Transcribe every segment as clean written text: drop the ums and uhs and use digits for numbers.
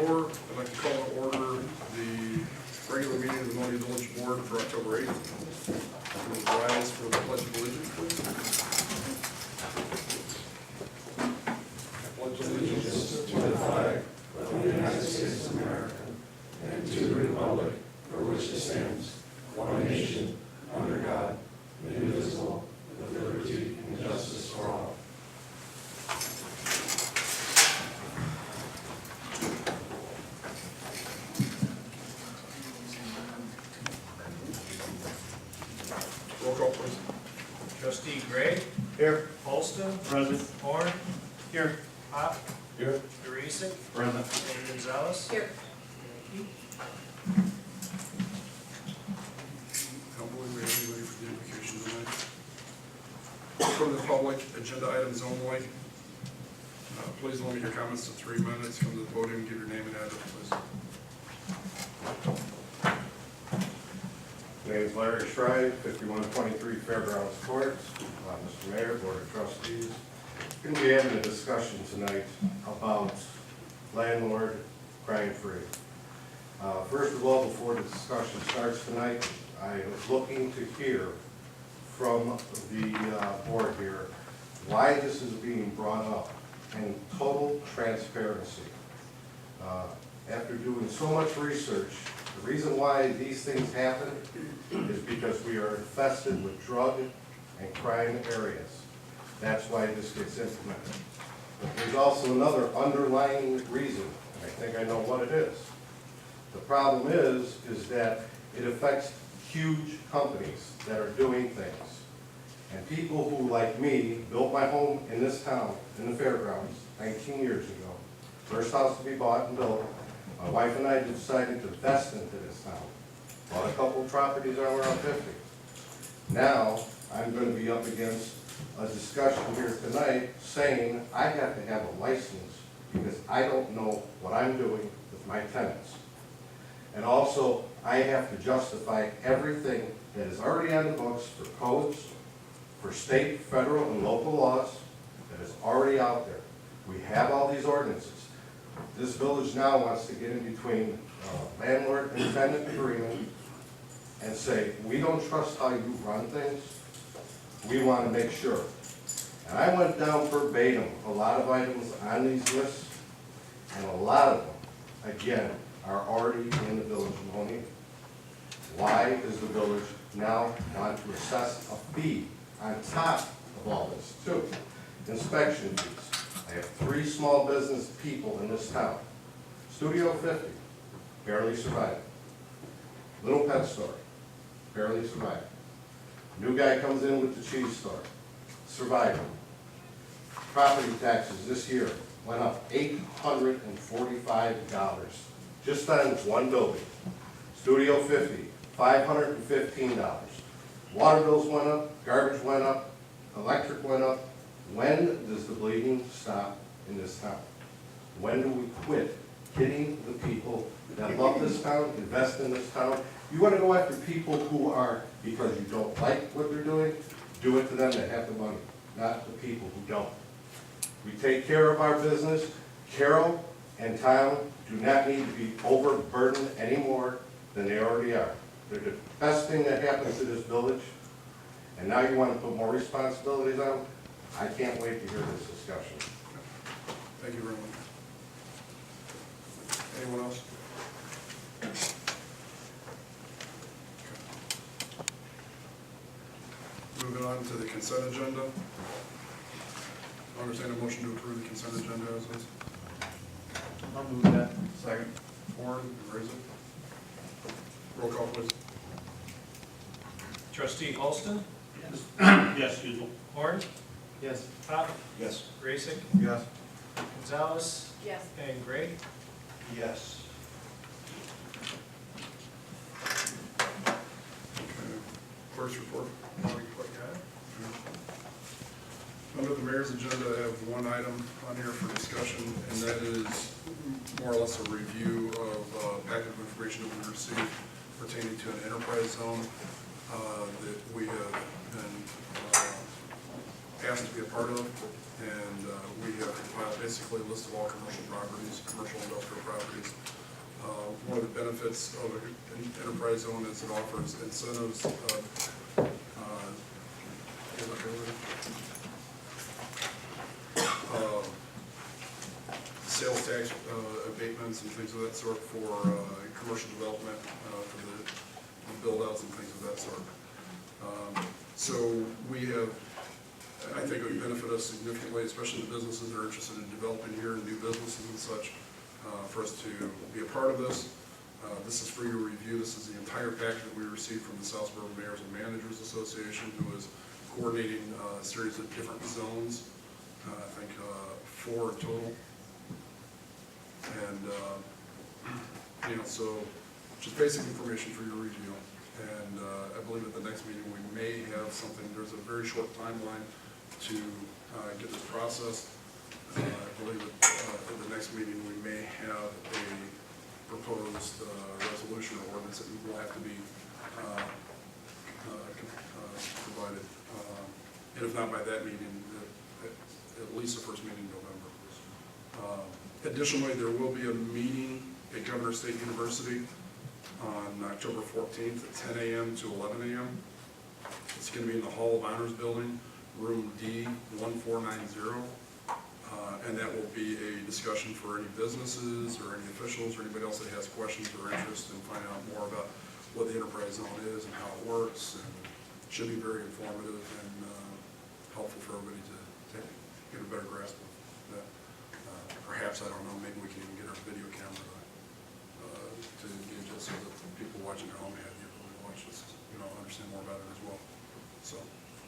4, I'd like to call to order the regular meeting of the Monee Village Board for October 8th. Please rise for the Pledge of Allegiance, please. I pledge allegiance to the flag of the United States of America and to the republic for which it stands, one nation, under God, indivisible, with liberty and justice for all. Roll call, please. Trustee Gray, Here. Holston, Present. Horn, Here. Pop, Here. Deresick, Present. and Gonzalez. Here. I don't believe we have anybody for the invocation tonight. From the public, agenda items only. Please limit your comments to 3 minutes. From the podium, give your name and address, please. My name is Larry Schride, 5123 Fairgrounds Court. Mr. Mayor, Board of Trustees. We're going to be having a discussion tonight about landlord crime-free. First of all, before the discussion starts tonight, I was looking to hear from the board here why this is being brought up in total transparency. After doing so much research, the reason why these things happen is because we are infested with drug and crime areas. That's why this gets implemented. But there's also another underlying reason, and I think I know what it is. The problem is that it affects huge companies that are doing things. And people who, like me, built my home in this town, in the fairgrounds, 19 years ago. First house to be bought and built. My wife and I decided to invest into this town. Bought a couple of properties on around 50. Now, I'm going to be up against a discussion here tonight saying I have to have a license because I don't know what I'm doing with my tenants. And also, I have to justify everything that is already on the books for codes, for state, federal, and local laws that is already out there. We have all these ordinances. This village now wants to get in between landlord and tenant agreement and say, we don't trust how you run things. We want to make sure. And I went down verbatim a lot of items on these lists, and a lot of them, again, are already in the village of Monee. Why does the village now want to assess a fee on top of all this too? Inspection fees. I have 3 small business people in this town. Studio 50, barely survived. Little pet store, barely survived. New guy comes in with the cheese store, surviving. Property taxes this year went up $845 just on one building. Studio 50, $515. Water bills went up, garbage went up, electric went up. When does the bleeding stop in this town? When do we quit hitting the people that love this town, invest in this town? You want to go after people who are, because you don't like what they're doing, do it to them that have the money, not the people who don't. We take care of our business. Carol and Tom do not need to be overburdened any more than they already are. They're the best thing that happens to this village, and now you want to put more responsibilities on them? I can't wait to hear this discussion. Thank you very much. Anyone else? Moving on to the consent agenda. I understand a motion to approve the consent agenda as is. I'll move that. Second. Warren, and Raisik. Roll call, please. Trustee Holston, Yes, excuse me. Horn, Yes. Pop, Yes. Deresick, Yes. Gonzalez, Yes. and Gray. Yes. Okay. Clerk's report. Under the mayor's agenda, I have one item on here for discussion, and that is more or less a review of packet of information that we received pertaining to an enterprise zone that we have been asked to be a part of, and we have compiled basically a list of all commercial properties, commercial industrial properties. One of the benefits of an enterprise zone is it offers incentives sales tax abatements and things of that sort for commercial development, for the build-outs and things of that sort. So we have, I think it would benefit us significantly, especially the businesses that are interested in developing here and new businesses and such, for us to be a part of this. This is for your review. This is the entire packet that we received from the South Suburban Mayors and Managers Association, who is coordinating a series of different zones, I think 4 in total. And, so just basic information for your review. And I believe at the next meeting we may have something, there's a very short timeline to get this processed. I believe that at the next meeting we may have a proposed resolution or ordinance that will have to be provided. And if not by that meeting, at least the first meeting in November. Additionally, there will be a meeting at Governor State University on October 14th at 10 a.m. to 11 a.m. It's going to be in the Hall of Honors building, room D1490. And that will be a discussion for any businesses or any officials or anybody else that has questions or interest in finding out more about what the enterprise zone is and how it works. And it should be very informative and helpful for everybody to get a better grasp of that. Perhaps, I don't know, maybe we can even get our video camera to engage it so that people watching at home have the ability to watch this, understand more about it as well. So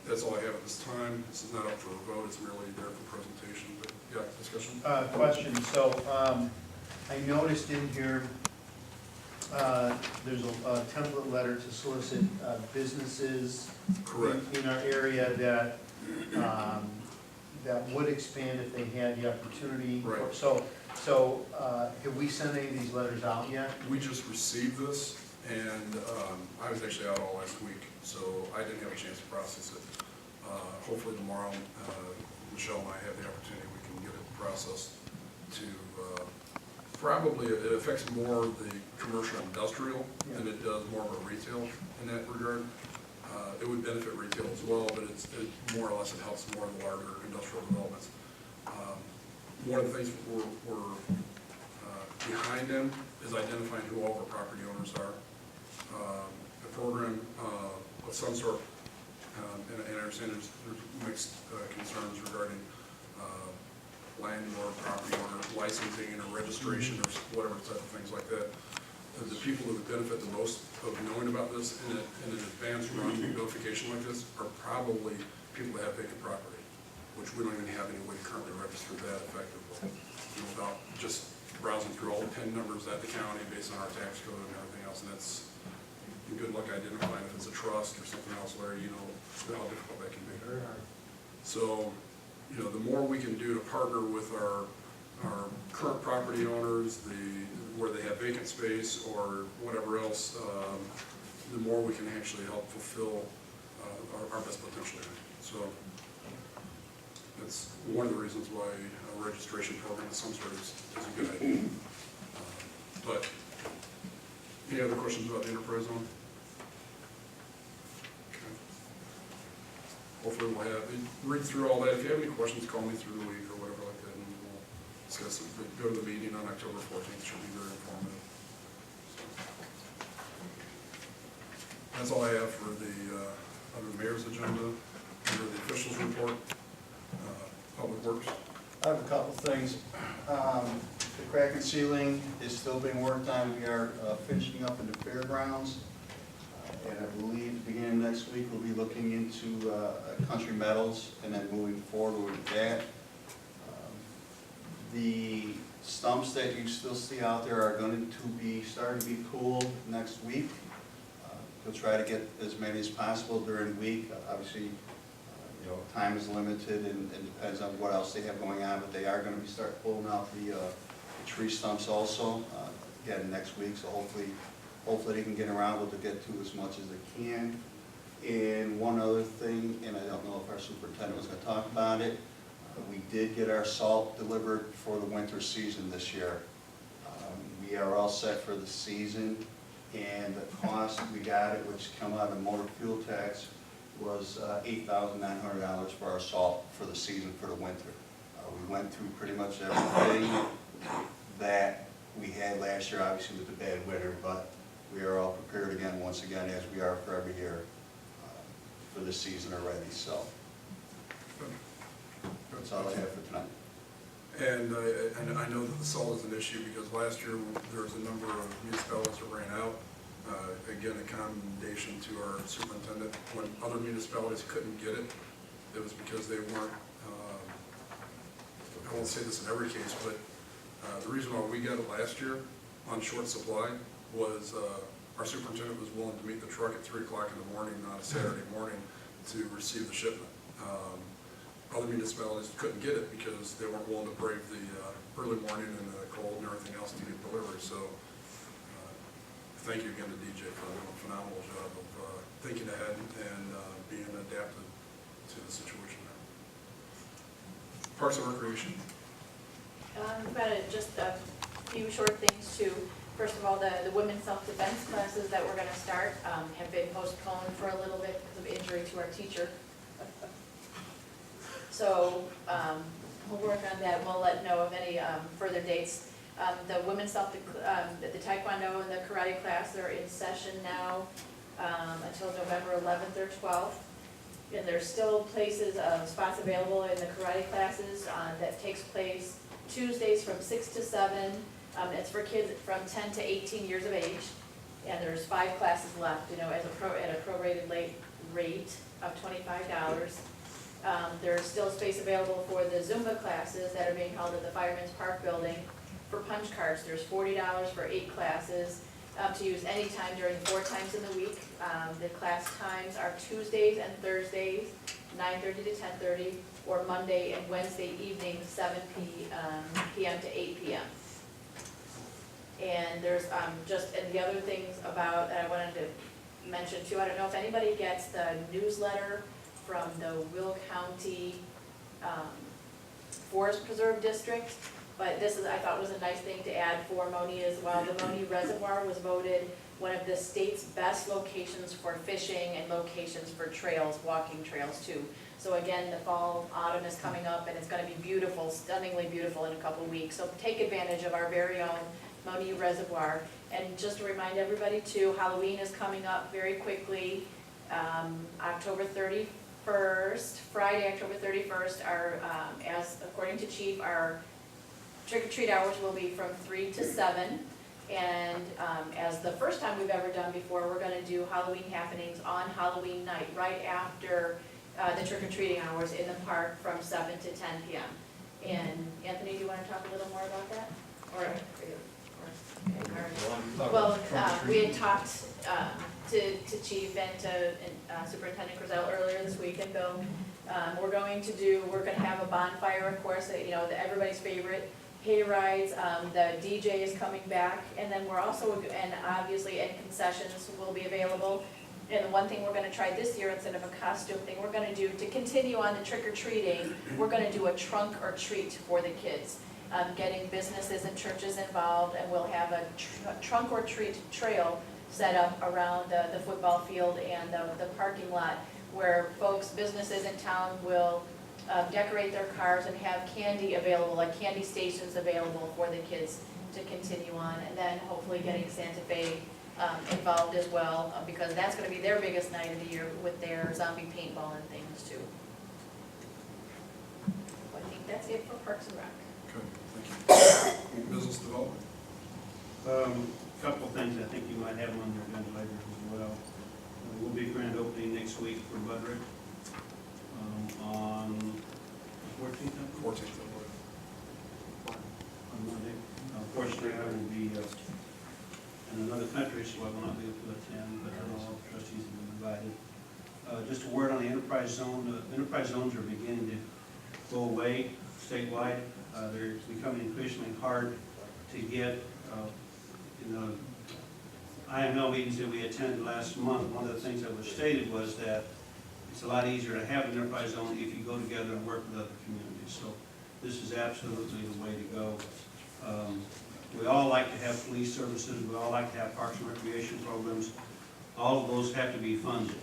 that's all I have at this time. This is not up for a vote, it's merely there for presentation, but yeah, discussion? Question, so, I noticed in here, there's a template letter to solicit businesses Correct. in our area that, that would expand if they had the opportunity. Right. So, have we sent any of these letters out yet? We just received this, and I was actually out all last week, so I didn't have a chance to process it. Hopefully tomorrow, Michelle and I have the opportunity, we can get it processed to, probably, it affects more the commercial industrial than it does more of a retail in that regard. It would benefit retail as well, but it more or less it helps more of the larger industrial developments. One of the things we're behind them is identifying who all of our property owners are. A program of some sort, and I understand there's mixed concerns regarding landlord, property owner, licensing or registration or whatever type of things like that. The people who would benefit the most of knowing about this in an advanced run notification like this are probably people that have vacant property, which we don't even have any way to currently register that effectively, without just browsing through all the PIN numbers at the county based on our tax code and everything else. And that's good luck identifying if it's a trust or something else where how difficult that can be. Very hard. So, the more we can do to partner with our current property owners, where they have vacant space or whatever else, the more we can actually help fulfill our best potential. So that's one of the reasons why a registration program of some sort is a good idea. But any other questions about the enterprise zone? Okay. Hopefully we'll read through all that. If you have any questions, call me through the week or whatever like that, and we'll discuss it. But go to the meeting on October 14th. It should be very informative. So, that's all I have for the under the mayor's agenda. Under the officials report, Public Works. I have a couple things. The crack and ceiling is still being worked on. We are finishing up in the fairgrounds. And I believe beginning next week, we'll be looking into country metals and then moving forward with that. The stumps that you still see out there are going to be starting to be pulled next week. We'll try to get as many as possible during the week. Obviously, time is limited and depends on what else they have going on, but they are going to be start pulling out the tree stumps also, again next week, so hopefully they can get around to get to as much as they can. And one other thing, and I don't know if our superintendent was gonna talk about it, we did get our salt delivered for the winter season this year. We are all set for the season, and the cost we got it, which come out of motor fuel tax, was $8,900 for our salt for the season for the winter. We went through pretty much everything that we had last year, obviously with the bad winter, but we are all prepared again, once again, as we are for every year, for this season already, so that's all I have for tonight. And I know that the salt is an issue because last year there was a number of municipalities that ran out. Again, a commendation to our superintendent. When other municipalities couldn't get it, it was because they weren't, I won't say this in every case, but the reason why we got it last year on short supply was our superintendent was willing to meet the truck at 3 o'clock in the morning on a Saturday morning to receive the shipment. Other municipalities couldn't get it because they weren't willing to brave the early morning and the cold and everything else to get delivery. So thank you again to DJ for doing a phenomenal job of thinking ahead and being adapted to the situation there. Parks and Recreation. We've got just a few short things too. First of all, the women's self-defense classes that we're going to start have been postponed for a little bit because of injury to our teacher. So we'll work on that. We'll let know of any further dates. The women's the taekwondo and the karate class, they're in session now until November 11th or 12th. And there's still spots available in the karate classes that takes place Tuesdays from 6 to 7. It's for kids from 10 to 18 years of age. And there's 5 classes left, at a prorated rate of $25. There's still space available for the Zumba classes that are being held at the Fireman's Park building. For punch cards, there's $40 for 8 classes to use anytime during 4 times in the week. The class times are Tuesdays and Thursdays, 9:30 to 10:30, or Monday and Wednesday evenings, 7 p.m. to 8 p.m. And there's and the other things about that I wanted to mention too, I don't know if anybody gets the newsletter from the Will County Forest Preserve District, but this I thought was a nice thing to add for Monee as well. The Monee Reservoir was voted one of the state's best locations for fishing and locations for trails, walking trails too. So again, the fall, autumn is coming up and it's going to be beautiful, stunningly beautiful in a couple of weeks. So take advantage of our very own Monee Reservoir. And just to remind everybody too, Halloween is coming up very quickly. October 31st, Friday, October 31st, as according to Chief, our trick-or-treat hours will be from 3 to 7. And as the first time we've ever done before, we're going to do Halloween happenings on Halloween night, right after the trick-or-treating hours in the park from 7 to 10 p.m. And Anthony, do you want to talk a little more about that? Well, we had talked to Chief and to Superintendent Griselle earlier this week, and Bill, we're going to have a bonfire, of course, everybody's favorite, hay rides, the DJ is coming back, and then we're also, and obviously, and concessions will be available. And the one thing we're gonna try this year, instead of a costume thing, we're gonna do, to continue on the trick-or-treating, we're gonna do a trunk or treat for the kids. Getting businesses and churches involved, and we'll have a trunk or treat trail set up around the football field and the parking lot, where businesses in town will decorate their cars and have candy available, like candy stations available for the kids to continue on. And then hopefully getting Santa Fe involved as well, because that's going to be their biggest night of the year with their zombie paintball and things too. I think that's it for Parks and Rec. Okay, thank you. Business Development. Couple of things I think you might have on your agenda later as well. We'll be grand opening next week for Budrick on the 14th. 14th. On Monday. Unfortunately, I will be in another country, so I will not be able to attend, but I know all the trustees have been invited. Just a word on the enterprise zone. Enterprise zones are beginning to go away statewide. They're becoming increasingly hard to get. IML meetings that we attended last month, one of the things that was stated was that it's a lot easier to have an enterprise zone if you go together and work with other communities. So this is absolutely the way to go. We all like to have police services, we all like to have parks and recreation programs. All of those have to be funded.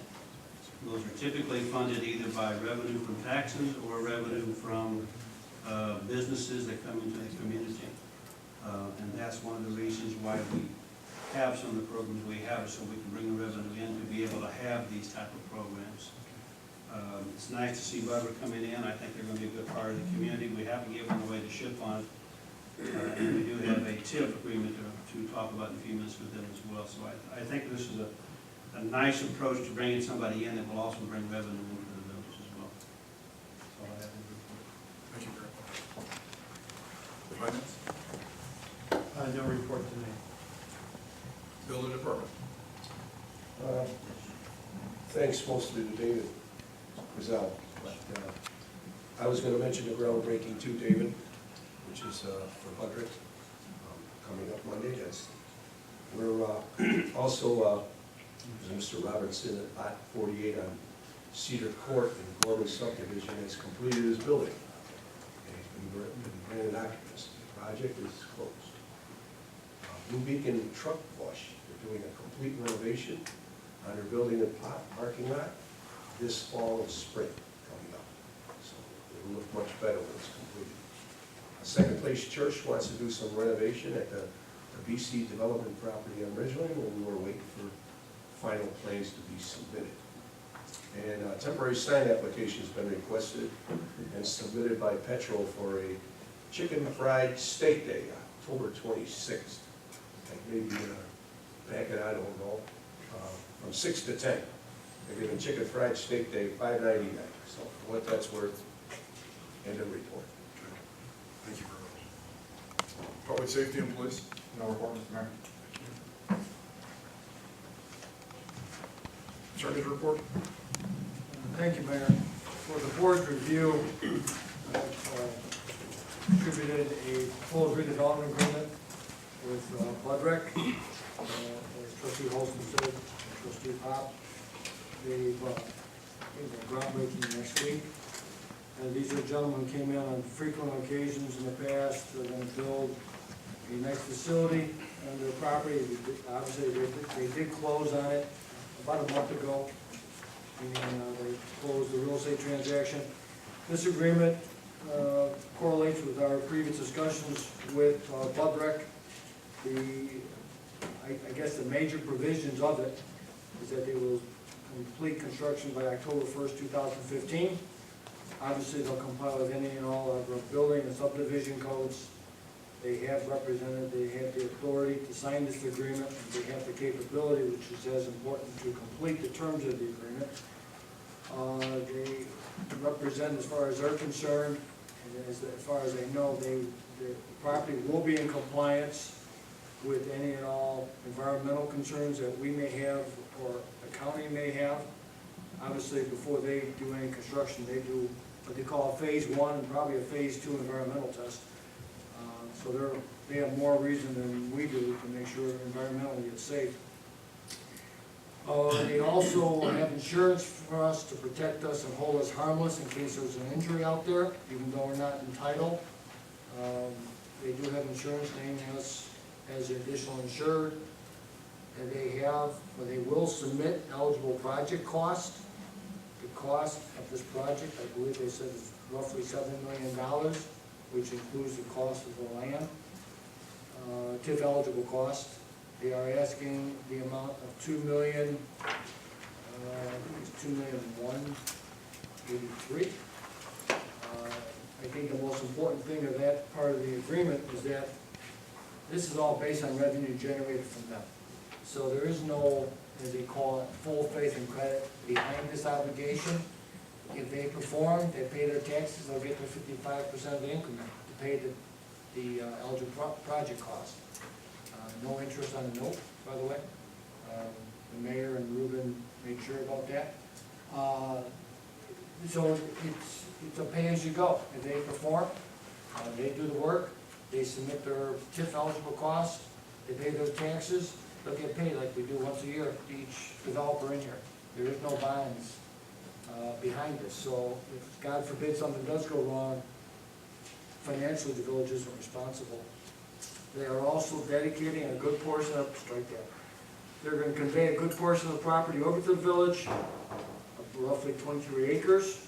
Those are typically funded either by revenue from taxes or revenue from businesses that come into the community. And that's one of the reasons why we have some of the programs we have, so we can bring the revenue in to be able to have these type of programs. It's nice to see Butler coming in. I think they're going to be a good part of the community. We haven't given away the ship on it. And we do have a TIF agreement to talk about in a few minutes with them as well. So I think this is a nice approach to bringing somebody in that will also bring revenue into the village as well. That's all I have to report. Thank you, Greg. Finance? No report tonight. Building Department? Thanks mostly to David Griselle, but I was gonna mention the groundbreaking too, David, which is for Budrick, coming up Monday. We're also, Mr. Robinson at Lot 48 on Cedar Court in Gorman subdivision has completed his building. And he's been granted occupancy. The project is closed. Blue Beacon Truck Wash, they're doing a complete renovation on their building and parking lot this fall and spring coming up. So it'll look much better when it's completed. Second Place Church wants to do some renovation at the BC Development property on Ridgeline, and we're waiting for final plans to be submitted. And a temporary sign application has been requested and submitted by Petro for a chicken fried steak day, October 26th. Like maybe back at, I don't know, from 6 to 10. They're giving chicken fried steak day $5.99. So for what that's worth, end of report. Okay. Thank you very much. Public Safety and Police? No report, Mr. Mayor. Attorney's report? Thank you, Mayor. For the board's review, I've contributed a proposed redevelopment agreement with Budrick. As trustee Holston said, and trustee Pop, they've groundbreaking next week. And these are gentlemen who came in on frequent occasions in the past. They're going to build a nice facility on their property. Obviously, they did close on it about a month ago, and they closed the real estate transaction. This agreement correlates with our previous discussions with Budrick. I guess the major provisions of it is that they will complete construction by October 1st, 2015. Obviously, they'll comply with any and all of our building and subdivision codes. They have represented, they have the authority to sign this agreement, and they have the capability, which is as important, to complete the terms of the agreement. They represent, as far as they're concerned, and as far as they know, the property will be in compliance with any and all environmental concerns that we may have or the county may have. Obviously, before they do any construction, they do what they call a phase 1 and probably a phase 2 environmental test. So they have more reason than we do to make sure environmentally it's safe. They also have insurance for us to protect us and hold us harmless in case there's an injury out there, even though we're not entitled. They do have insurance naming us as the additional insured. And they will submit eligible project cost. The cost of this project, I believe they said, is roughly $7 million, which includes the cost of the land. TIF eligible cost. They are asking the amount of $2,000,000, it's $2,000,183. I think the most important thing of that part of the agreement is that this is all based on revenue generated from them. So there is no, as they call it, full faith and credit behind this obligation. If they perform, they pay their taxes, they'll get their 55% of the increment to pay the eligible project cost. No interest on the note, by the way. The mayor and Ruben made sure about that. So it's a pay-as-you-go. If they perform, they do the work, they submit their TIF eligible costs, they pay their taxes, they'll get paid like we do once a year, each developer in here. There is no bonds behind this, so if God forbid something does go wrong, financially the village isn't responsible. They are also dedicating a good portion of, strike that, they're gonna convey a good portion of the property over to the village, of roughly 23 acres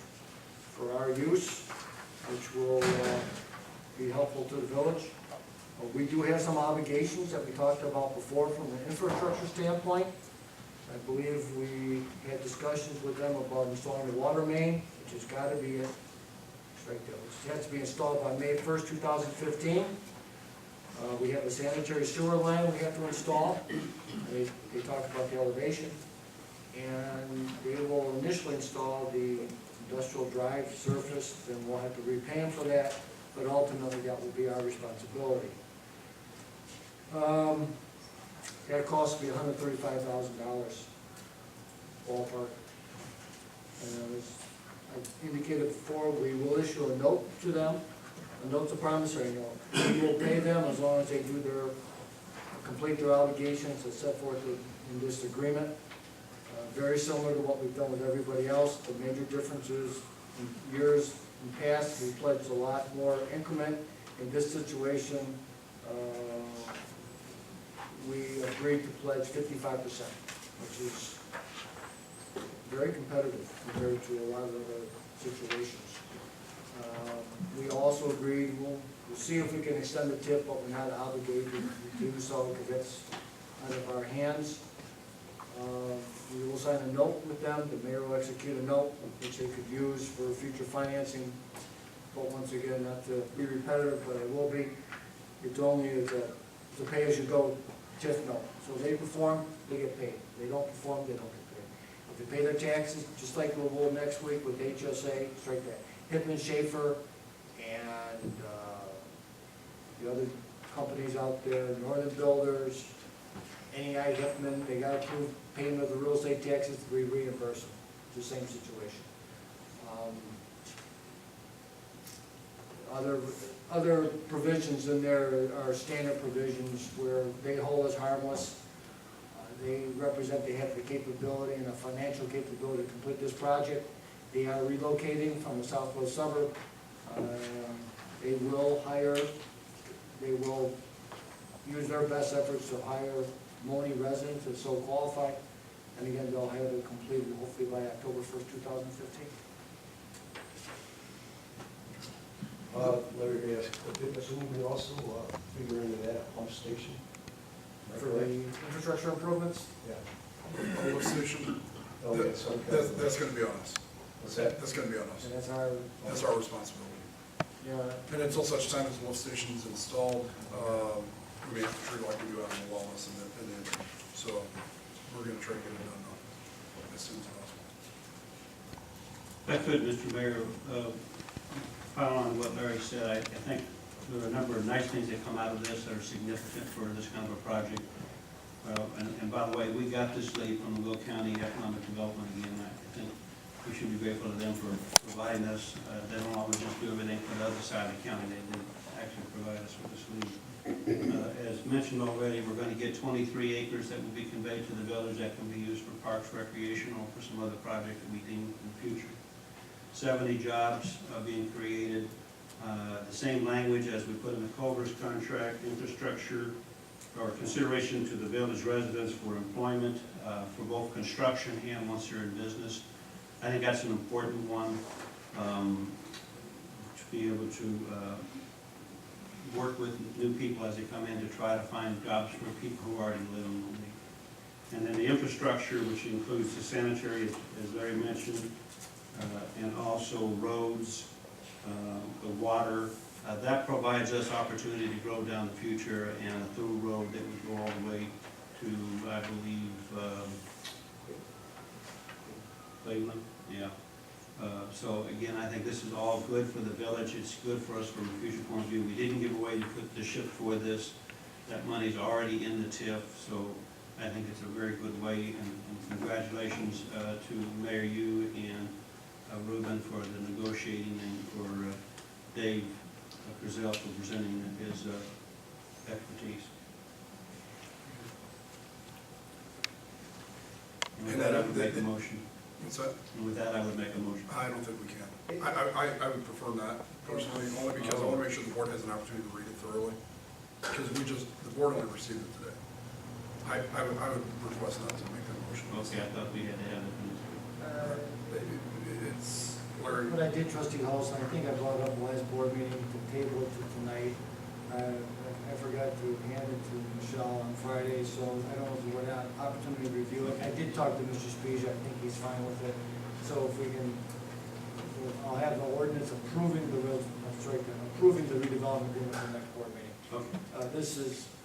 for our use, which will be helpful to the village. We do have some obligations that we talked about before from an infrastructure standpoint. I believe we had discussions with them about installing the water main, which has got to be, strike that, which has to be installed by May 1st, 2015. We have a sanitary sewer line we have to install. They talked about the elevation. And they will initially install the industrial drive surface, then we'll have to repay them for that, but ultimately that will be our responsibility. That cost me $135,000 ballpark. And as I indicated before, we will issue a note to them. A note's a promissory note. We will pay them as long as they do complete their obligations as set forth in this agreement. Very similar to what we've done with everybody else. The major difference is in years in past, we pledged a lot more increment. In this situation, we agreed to pledge 55%, which is very competitive compared to a lot of other situations. We also agreed, we'll see if we can extend the tip, but we're not obligated to do so because that's out of our hands. We will sign a note with them. The mayor will execute a note which they could use for future financing. But once again, not to be repetitive, but it will be. It's only as a pay-as-you-go TIF note. So they perform, they get paid. They don't perform, they don't get paid. If they pay their taxes, just like we will next week with HSA, straight that. Hickman, Schaefer, and the other companies out there, Northern Builders, NEI Hickman, they got approved payment of the real estate taxes, we reimburse them. It's the same situation. Other provisions in there are standard provisions where they hold us harmless. They represent they have the capability and the financial capability to complete this project. They are relocating from the southwest suburb. They will use their best efforts to hire Monee residents that so qualify. And again, they'll have it completed hopefully by October 1st, 2015. Larry, may I ask, didn't we also figure into that pump station? For the infrastructure improvements, Yeah. A lift station, Oh, yes, okay. that's gonna be on us. What's that? That's gonna be on us. and that's That's our responsibility. And until such time as the lift station's installed, we may have to treat it like we do out in the wellness and the entry. So we're gonna try to get it done as soon as possible. If I could, Mr. Mayor, follow on what Larry said, I think there are a number of nice things that come out of this that are significant for this kind of a project. And by the way, we got this late from the Will County Economic Development again. I think we should be grateful to them for providing us. They don't always just do everything for the other side of the county. They did actually provide us with this lead. As mentioned already, we're going to get 23 acres that will be conveyed to the village that can be used for parks, recreational, for some other project that we deem in the future. 70 jobs are being created. The same language as we put in the Culver's contract, infrastructure or consideration to the village residents for employment for both construction and once you're in business. I think that's an important one, to be able to work with new people as they come in to try to find jobs for people who already live in Monee. And then the infrastructure, which includes the sanitary, as Larry mentioned, and also roads, the water. That provides us opportunity to grow down the future, and a through road that would go all the way to, I believe, Cleveland, yeah. So again, I think this is all good for the village. It's good for us from a future point of view. We didn't give away the ship for this. That money's already in the TIF, so I think it's a very good way. And congratulations to Mayor you and Ruben for the negotiating and for Dave Griselle for presenting his expertise. would make a motion. What's that? And with that, I would make a motion. I don't think we can. I would prefer not personally, only because I want to make sure the board has an opportunity to read it thoroughly. Because the board only received it today. I would request not to make that motion. Okay, I thought we had to have it. It's, Larry, What I did, trustee Halls, I think I brought it up last board meeting to table it to tonight. I forgot to hand it to Michelle on Friday, so I don't know if we had an opportunity to review it. I did talk to Mr. Spezia, I think he's fine with it. So if we can, I'll have the ordinance approving the redevelopment agreement at the next board meeting. Okay.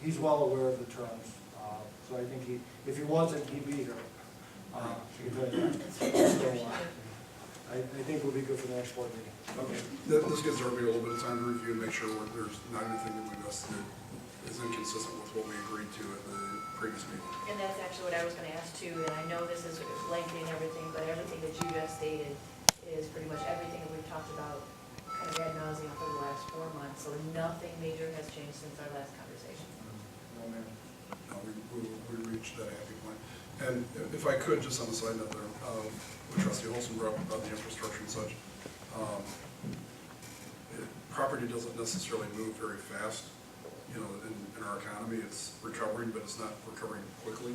He's well aware of the terms, so I think if he wasn't, he'd be here. I think we'll be good for the next board meeting. Okay. this gives everybody a little bit of time to review and make sure there's not anything that we missed that is inconsistent with what we agreed to at the previous meeting. And that's actually what I was gonna ask too, and I know this is lengthy and everything, but everything that you just stated is pretty much everything that we've talked about kind of ad nauseum for the last 4 months, so nothing major has changed since our last conversation. No, ma'am. No, we reached that happy point. And if I could, just on the side note there, what Trustee Olson brought up about the infrastructure and such, property doesn't necessarily move very fast. You know, in our economy, it's recovering, but it's not recovering quickly.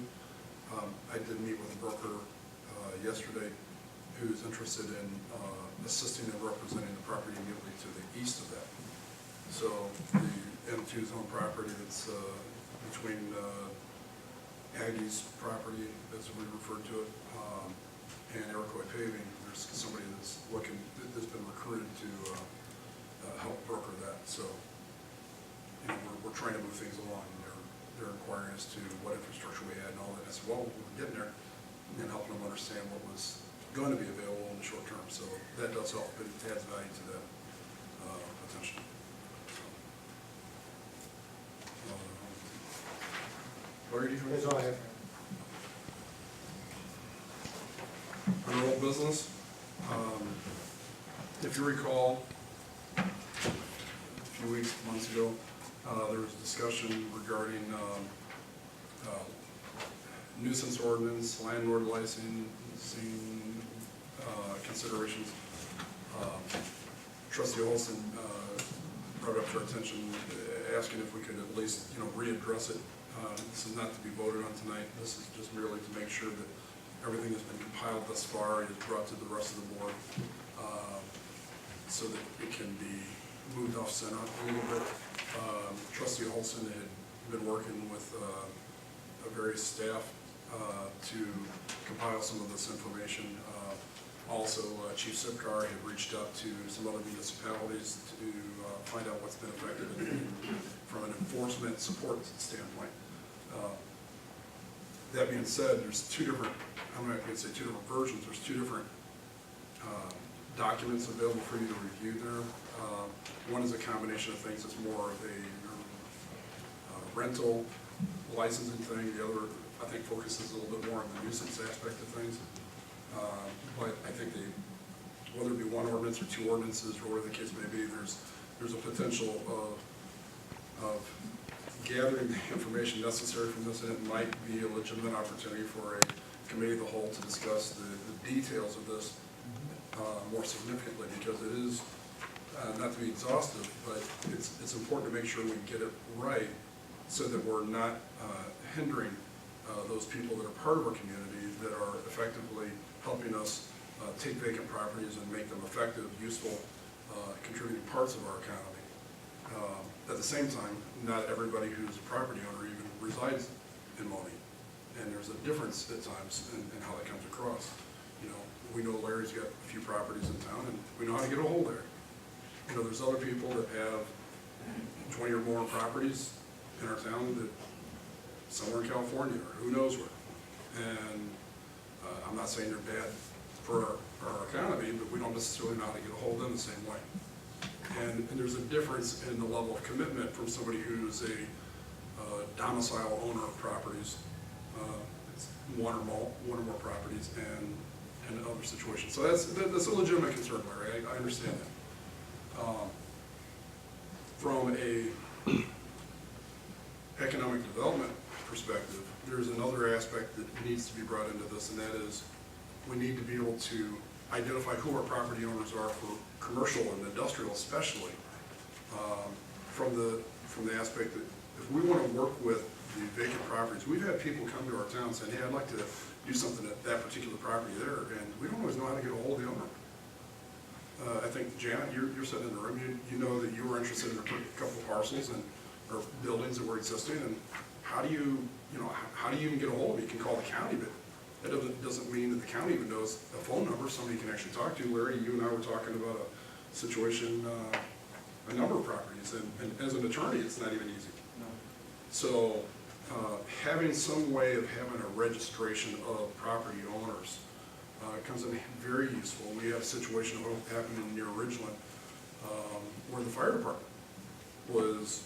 I did meet with a broker yesterday who's interested in assisting and representing the property immediately to the east of that. So the M2 zone property that's between Aggie's property, as we refer to it, and Iroquois Paving, there's somebody that's been recruited to help broker that. So, you know, we're trying to move things along. They're inquiring as to what infrastructure we had and all that. I said, well, we're getting there, and helping them understand what was going to be available in the short term. So that does help. It adds value to that potential. Larry, do you have That's all I have. Under old business, if you recall, a few months ago, there was a discussion regarding nuisance ordinance, landlord licensing considerations. Trustee Olson brought it up to our attention, asking if we could at least, readdress it. This is not to be voted on tonight. This is just merely to make sure that everything that's been compiled thus far is brought to the rest of the board, so that it can be moved off center a little bit. Trustee Olson had been working with various staff to compile some of this information. Also, Chief Sipcar had reached out to some other municipalities to find out what's been effective from an enforcement support standpoint. That being said, there's two different, I'm not going to say two different versions, there's two different documents available for you to review there. One is a combination of things. It's more of a rental licensing thing. The other, I think, focuses a little bit more on the nuisance aspect of things. But I think whether it be one ordinance or two ordinances or whatever the case may be, there's a potential of gathering the information necessary from this, and it might be a legitimate opportunity for a committee of the whole to discuss the details of this more significantly, because it is not to be exhaustive, but it's important to make sure we get it right so that we're not hindering those people that are part of our community that are effectively helping us take vacant properties and make them effective, useful, contributing parts of our economy. At the same time, not everybody who's a property owner even resides in Monee, and there's a difference at times in how that comes across. We know Larry's got a few properties in town, and we know how to get a hold there. There's other people that have 20 or more properties in our town that somewhere in California or who knows where. And I'm not saying they're bad for our economy, but we don't necessarily know how to get a hold of them the same way. And there's a difference in the level of commitment from somebody who's a domicile owner of properties, it's one or more properties, and other situations. So that's a legitimate concern, Larry. I understand that. From a economic development perspective, there's another aspect that needs to be brought into this, and that is we need to be able to identify who our property owners are for commercial and industrial especially, from the aspect that if we want to work with the vacant properties, we've had people come to our town saying, hey, I'd like to do something at that particular property there, and we don't always know how to get a hold of the owner. I think, Janet, you're sitting in the room, you know that you were interested in a couple of parcels or buildings that were existing, and how do you even get a hold of it? You can call the county, but that doesn't mean that the county even knows a phone number somebody can actually talk to. Larry, you and I were talking about a situation, a number of properties, and as an attorney, it's not even easy. No. So having some way of having a registration of property owners comes in very useful. We have a situation of what happened in near Ridgeland where the fire department was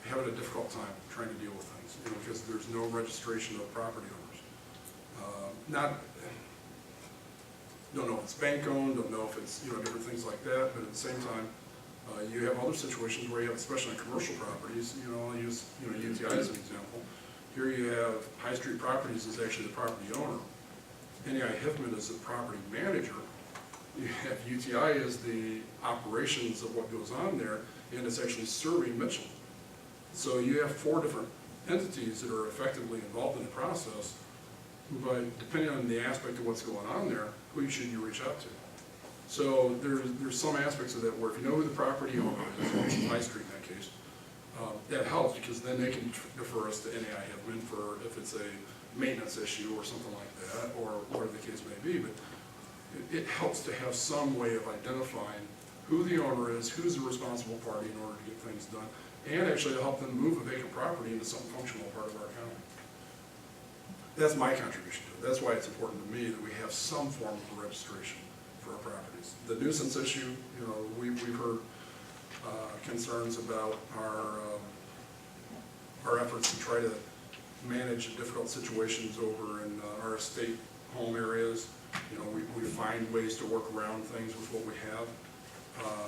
having a difficult time trying to deal with things, because there's no registration of property owners. Don't know if it's bank owned, don't know if it's different things like that, but at the same time, you have other situations where you have, especially on commercial properties, I'll use UTI as an example. Here you have High Street Properties is actually the property owner. NEI Hiffman is the property manager. You have UTI as the operations of what goes on there, and it's actually serving Mitchell. So you have 4 different entities that are effectively involved in the process, but depending on the aspect of what's going on there, who should you reach out to? So there's some aspects of that where if you know who the property owner is, which is High Street in that case, that helps, because then they can defer us to NEI Hiffman for if it's a maintenance issue or something like that, or whatever the case may be. But it helps to have some way of identifying who the owner is, who's the responsible party in order to get things done, and actually to help them move a vacant property into some functional part of our county. That's my contribution to it. That's why it's important to me that we have some form of registration for our properties. The nuisance issue, we've heard concerns about our efforts to try to manage difficult situations over in our estate home areas. We find ways to work around things with what we have.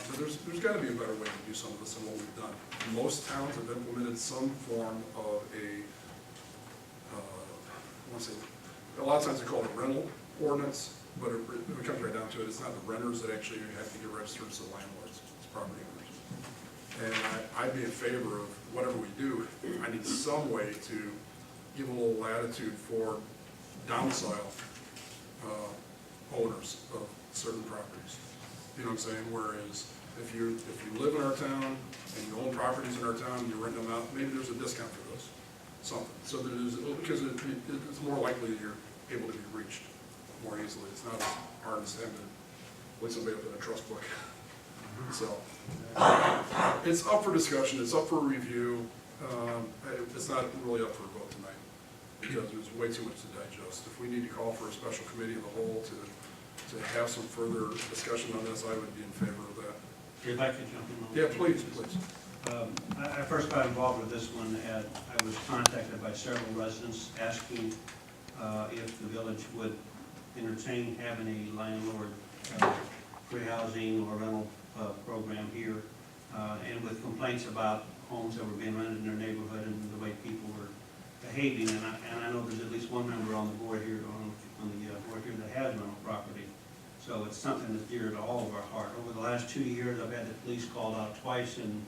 But there's got to be a better way to do some of this than what we've done. Most towns have implemented some form of a lot of times they call it a rental ordinance, but when it comes right down to it, it's not the renters that actually have to get registered, it's the landlords, it's property owners. And I'd be in favor of whatever we do. I need some way to give a little latitude for domicile owners of certain properties. You know what I'm saying? Whereas if you live in our town and you own properties in our town and you rent them out, maybe there's a discount for those, something. So because it's more likely that you're able to be reached more easily. It's not as hard as having to put somebody up in a trust book. So it's up for discussion. It's up for review. It's not really up for a vote tonight because there's way too much to digest. If we need to call for a special committee of the whole to have some further discussion on this, I would be in favor of that. If I could jump in on that. Yeah, please, please. I first got involved with this one, I was contacted by several residents asking if the village would entertain having a landlord free housing or rental program here, and with complaints about homes that were being rented in their neighborhood and the way people were behaving. And I know there's at least one member on the board here, on the board here that has rental property. So it's something that's dear to all of our heart. Over the last 2 years, I've had the police called out twice in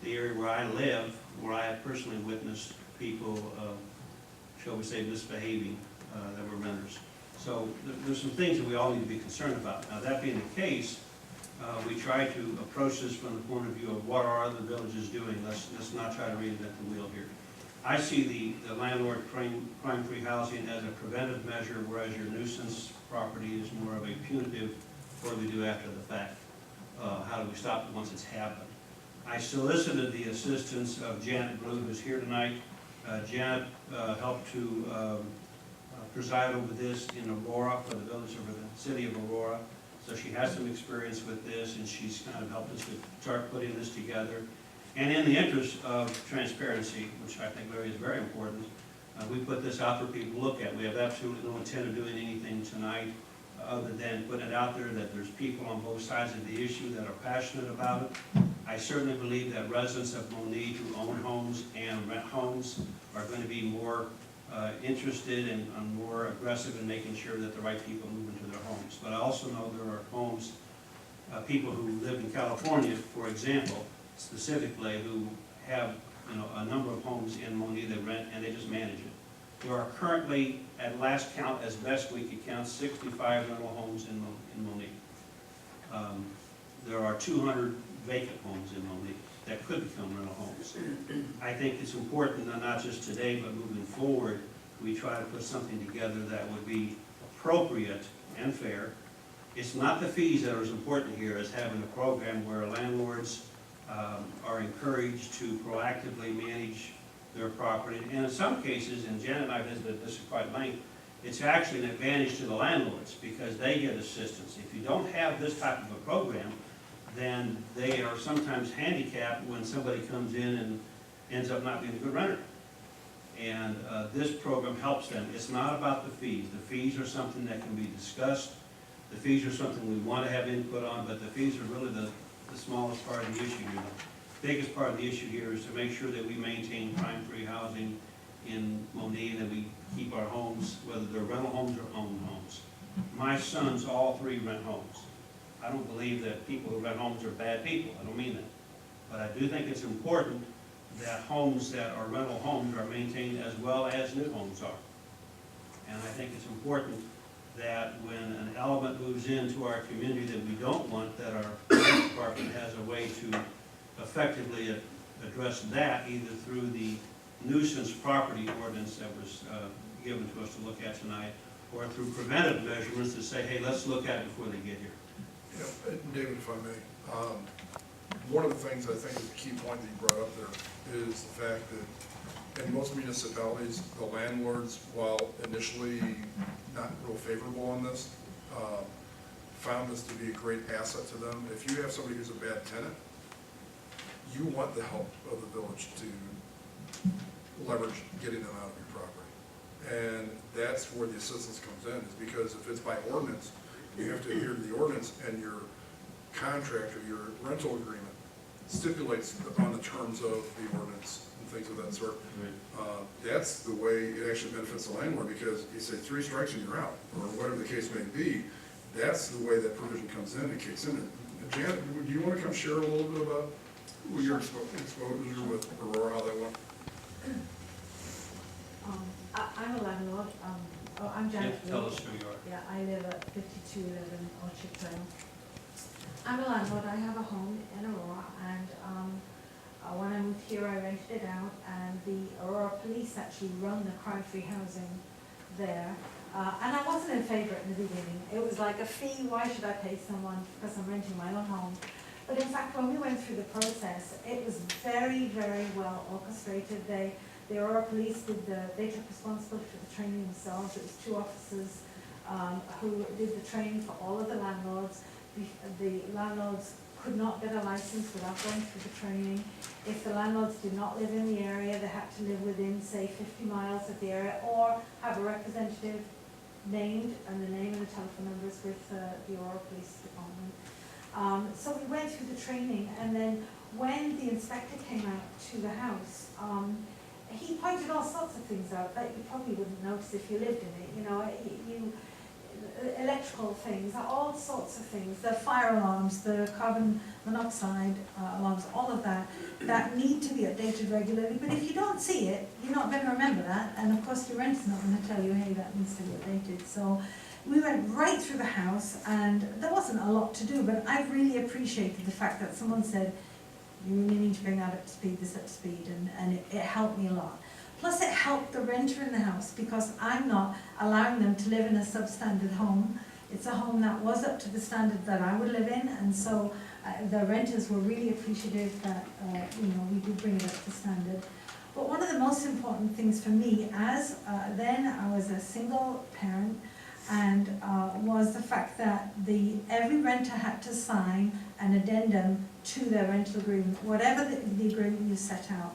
the area where I live, where I have personally witnessed people, shall we say, misbehaving that were renters. So there's some things that we all need to be concerned about. Now, that being the case, we try to approach this from the point of view of what are other villages doing. Let's not try to reinvent the wheel here. I see the landlord crime-free housing as a preventive measure, whereas your nuisance property is more of a punitive, what do we do after the fact? How do we stop it once it's happened? I solicited the assistance of Janet Blue, who's here tonight. Janet helped to preside over this in Aurora, for the village of the city of Aurora. So she has some experience with this, and she's kind of helped us to start putting this together. And in the interest of transparency, which I think, Larry, is very important, we put this out for people to look at. We have absolutely no intent of doing anything tonight other than putting it out there that there's people on both sides of the issue that are passionate about it. I certainly believe that residents of Monee who own homes and rent homes are going to be more interested and more aggressive in making sure that the right people move into their homes. But I also know there are homes, people who live in California, for example, specifically, who have, a number of homes in Monee they rent and they just manage it. There are currently, at last count, as best we could count, 65 rental homes in Monee. There are 200 vacant homes in Monee that could become rental homes. I think it's important, not just today, but moving forward, we try to put something together that would be appropriate and fair. It's not the fees that are as important here as having a program where landlords are encouraged to proactively manage their property. And in some cases, and Jen and I visited this at quite length, it's actually an advantage to the landlords because they get assistance. If you don't have this type of a program, then they are sometimes handicapped when somebody comes in and ends up not being a good renter. And this program helps them. It's not about the fees. The fees are something that can be discussed. The fees are something we want to have input on, but the fees are really the smallest part of the issue here. The biggest part of the issue here is to make sure that we maintain crime-free housing in Monee, that we keep our homes, whether they're rental homes or owned homes. My sons all three rent homes. I don't believe that people who rent homes are bad people. I don't mean that. But I do think it's important that homes that are rental homes are maintained as well as new homes are. And I think it's important that when an element moves into our community that we don't want, that our police department has a way to effectively address that, either through the nuisance property ordinance that was given to us to look at tonight, or through preventive measurements to say, hey, let's look at it before they get here. Yeah, David, if I may, one of the things I think is a key point that you brought up there is the fact that in most municipalities, the landlords, while initially not real favorable on this, found this to be a great asset to them. If you have somebody who's a bad tenant, you want the help of the village to leverage getting them out of your property. And that's where the assistance comes in, is because if it's by ordinance, you have to adhere to the ordinance, and your contract or your rental agreement stipulates on the terms of the ordinance and things of that sort. That's the way it actually benefits the landlord, because you say 3 strikes and you're out, or whatever the case may be. That's the way that provision comes in and kicks in. Janet, do you want to come share a little bit about your exposure with Aurora, how that went? I'm a landlord. I'm Janet. Tell us who you are. Yeah, I live at 5211 Orchard Trail. I'm a landlord. I have a home in Aurora, and when I moved here, I rented it out, and the Aurora police actually run the crime-free housing there. And I wasn't in favor in the beginning. It was like a fee. Why should I pay someone because I'm renting my own home? But in fact, when we went through the process, it was very, very well orchestrated. The Aurora police they took responsibility for the training themselves. It was 2 officers who did the training for all of the landlords. The landlords could not get a license without going through the training. If the landlords did not live in the area, they had to live within, say, 50 miles of the area, or have a representative named, and the name and the telephone numbers with the Aurora Police Department. So we went through the training, and then when the inspector came out to the house, he pointed all sorts of things out that you probably wouldn't notice if you lived in it. You know, electrical things, all sorts of things, the fire alarms, the carbon monoxide alarms, all of that need to be updated regularly. But if you don't see it, you're not going to remember that. And of course, your renter's not going to tell you, hey, that needs to be updated. So we went right through the house, and there wasn't a lot to do, but I really appreciated the fact that someone said, you really need to bring that up to speed, and it helped me a lot. Plus, it helped the renter in the house, because I'm not allowing them to live in a substandard home. It's a home that was up to the standard that I would live in, and so the renters were really appreciative that we did bring it up to standard. But one of the most important things for me, as then I was a single parent, and was the fact that every renter had to sign an addendum to their rental agreement, whatever the agreement you set out.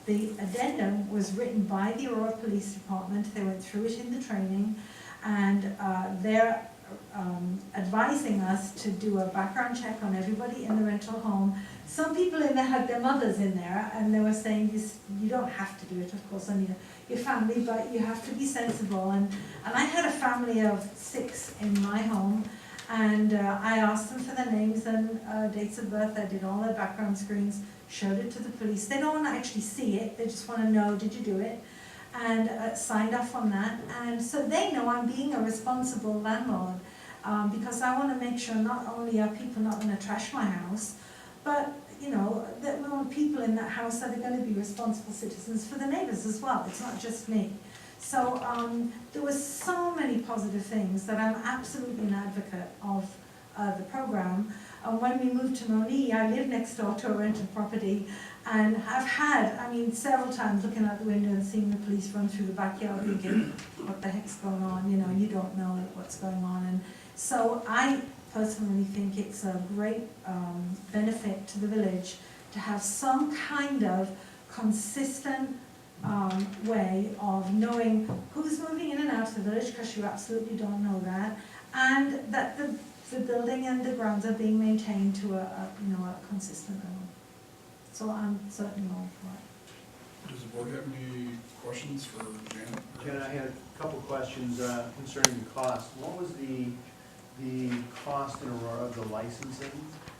The addendum was written by the Aurora Police Department. They went through it in the training, and their advising us to do a background check on everybody in the rental home. Some people in there had their mothers in there, and they were saying, you don't have to do it, of course, on your family, but you have to be sensible. And I had a family of 6 in my home, and I asked them for their names and dates of birth. I did all their background screens, showed it to the police. They don't want to actually see it, they just want to know, did you do it? And signed off on that. And so they know I'm being a responsible landlord, because I want to make sure not only are people not going to trash my house, but you know, that we want people in that house that are going to be responsible citizens for the neighbours as well. It's not just me. So there were so many positive things that I'm absolutely an advocate of the program. When we moved to Monee, I lived next door to a rented property, and I've had, I mean, several times looking out the window and seeing the police run through the backyard thinking, what the heck's going on? You know, you don't know what's going on. And so I personally think it's a great benefit to the village to have some kind of consistent way of knowing who's moving in and out of the village, because you absolutely don't know that, and that the building and the grounds are being maintained to a consistent level. So I'm certainly all for it. Does the board have any questions for Janet? Jen, I had a couple questions concerning the cost. What was the cost in Aurora of the licensing?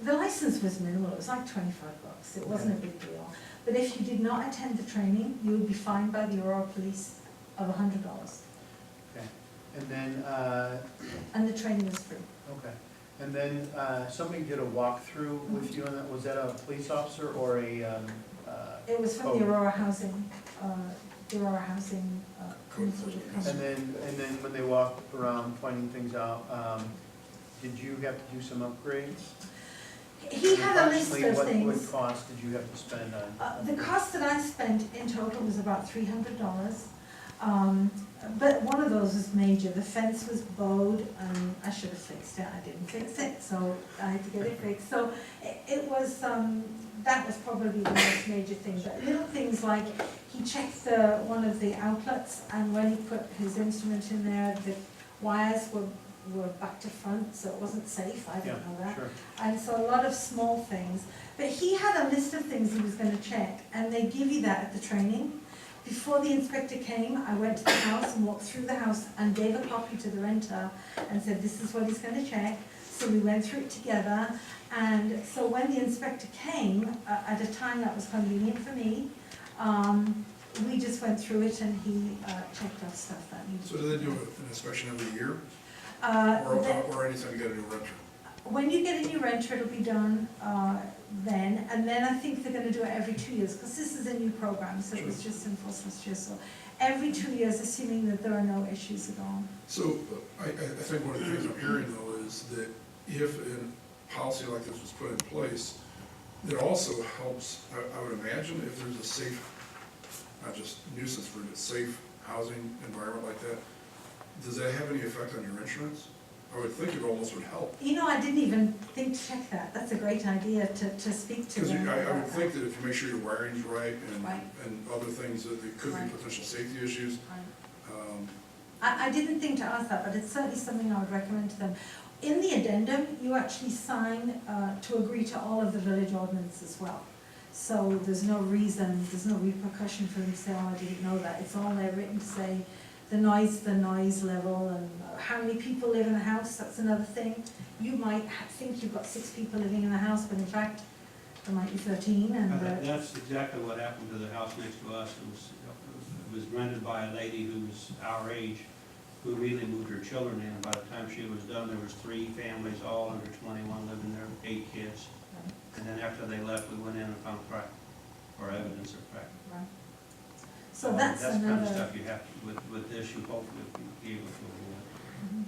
The license was minimal, it was like $25. It wasn't a big deal. But if you did not attend the training, you would be fined by the Aurora Police of $100. Okay. And then, And the training was free. okay. And then somebody did a walkthrough with you on that. Was that a police officer or a? It was from the Aurora Housing, Code And then when they walked around pointing things out, did you have to do some upgrades? He had a list of Approximately things. what cost did you have to spend on? The cost that I spent in total was about $300. But one of those was major. The fence was bowed, and I should have fixed it. I didn't fix it, so I had to get it fixed. So it was, that was probably the most major thing. But little things like he checked one of the outlets, and when he put his instrument in there, the wires were back to front, so it wasn't safe. I didn't know that. Sure. And so a lot of small things. But he had a list of things he was going to check, and they give you that at the training. Before the inspector came, I went to the house and walked through the house and gave a copy to the renter and said, this is what he's going to check. So we went through it together, and so when the inspector came, at a time that was convenient for me, we just went through it, and he checked off stuff that needed. So do they do an inspection every year? The- Or anytime you get a new renter? When you get a new renter, it'll be done then, and then I think they're going to do it every 2 years, because this is a new program, so it was just enforced last year. So every 2 years, assuming that there are no issues at all. So I think one of the things I'm hearing though is that if a policy like this was put in place, it also helps, I would imagine, if there's a safe, not just nuisance, but a safe housing environment like that, does that have any effect on your insurance? I would think it almost would help. You know, I didn't even think to check that. That's a great idea to speak to Because them. I would about think that. that if you make sure your wiring's right Right. and other things, that there could be Right. potential safety issues. Right. I didn't think to ask that, but it's certainly something I would recommend to them. In the addendum, you actually sign to agree to all of the village ordinance as well. So there's no reason, there's no repercussion for them to say, oh, I didn't know that. It's all there written to say the noise level, and how many people live in the house. That's another thing. You might think you've got 6 people living in the house, but in fact, there might be 13. And That's exactly what happened to the house next to us. It was rented by a lady who was our age, who immediately moved her children in. By the time she was done, there was 3 families, all under 21, living there, 8 kids. And then after they left, we went in and found crack, or evidence of crack. Right. So that's the kind of another. stuff you have, with this, you hopefully be able to avoid.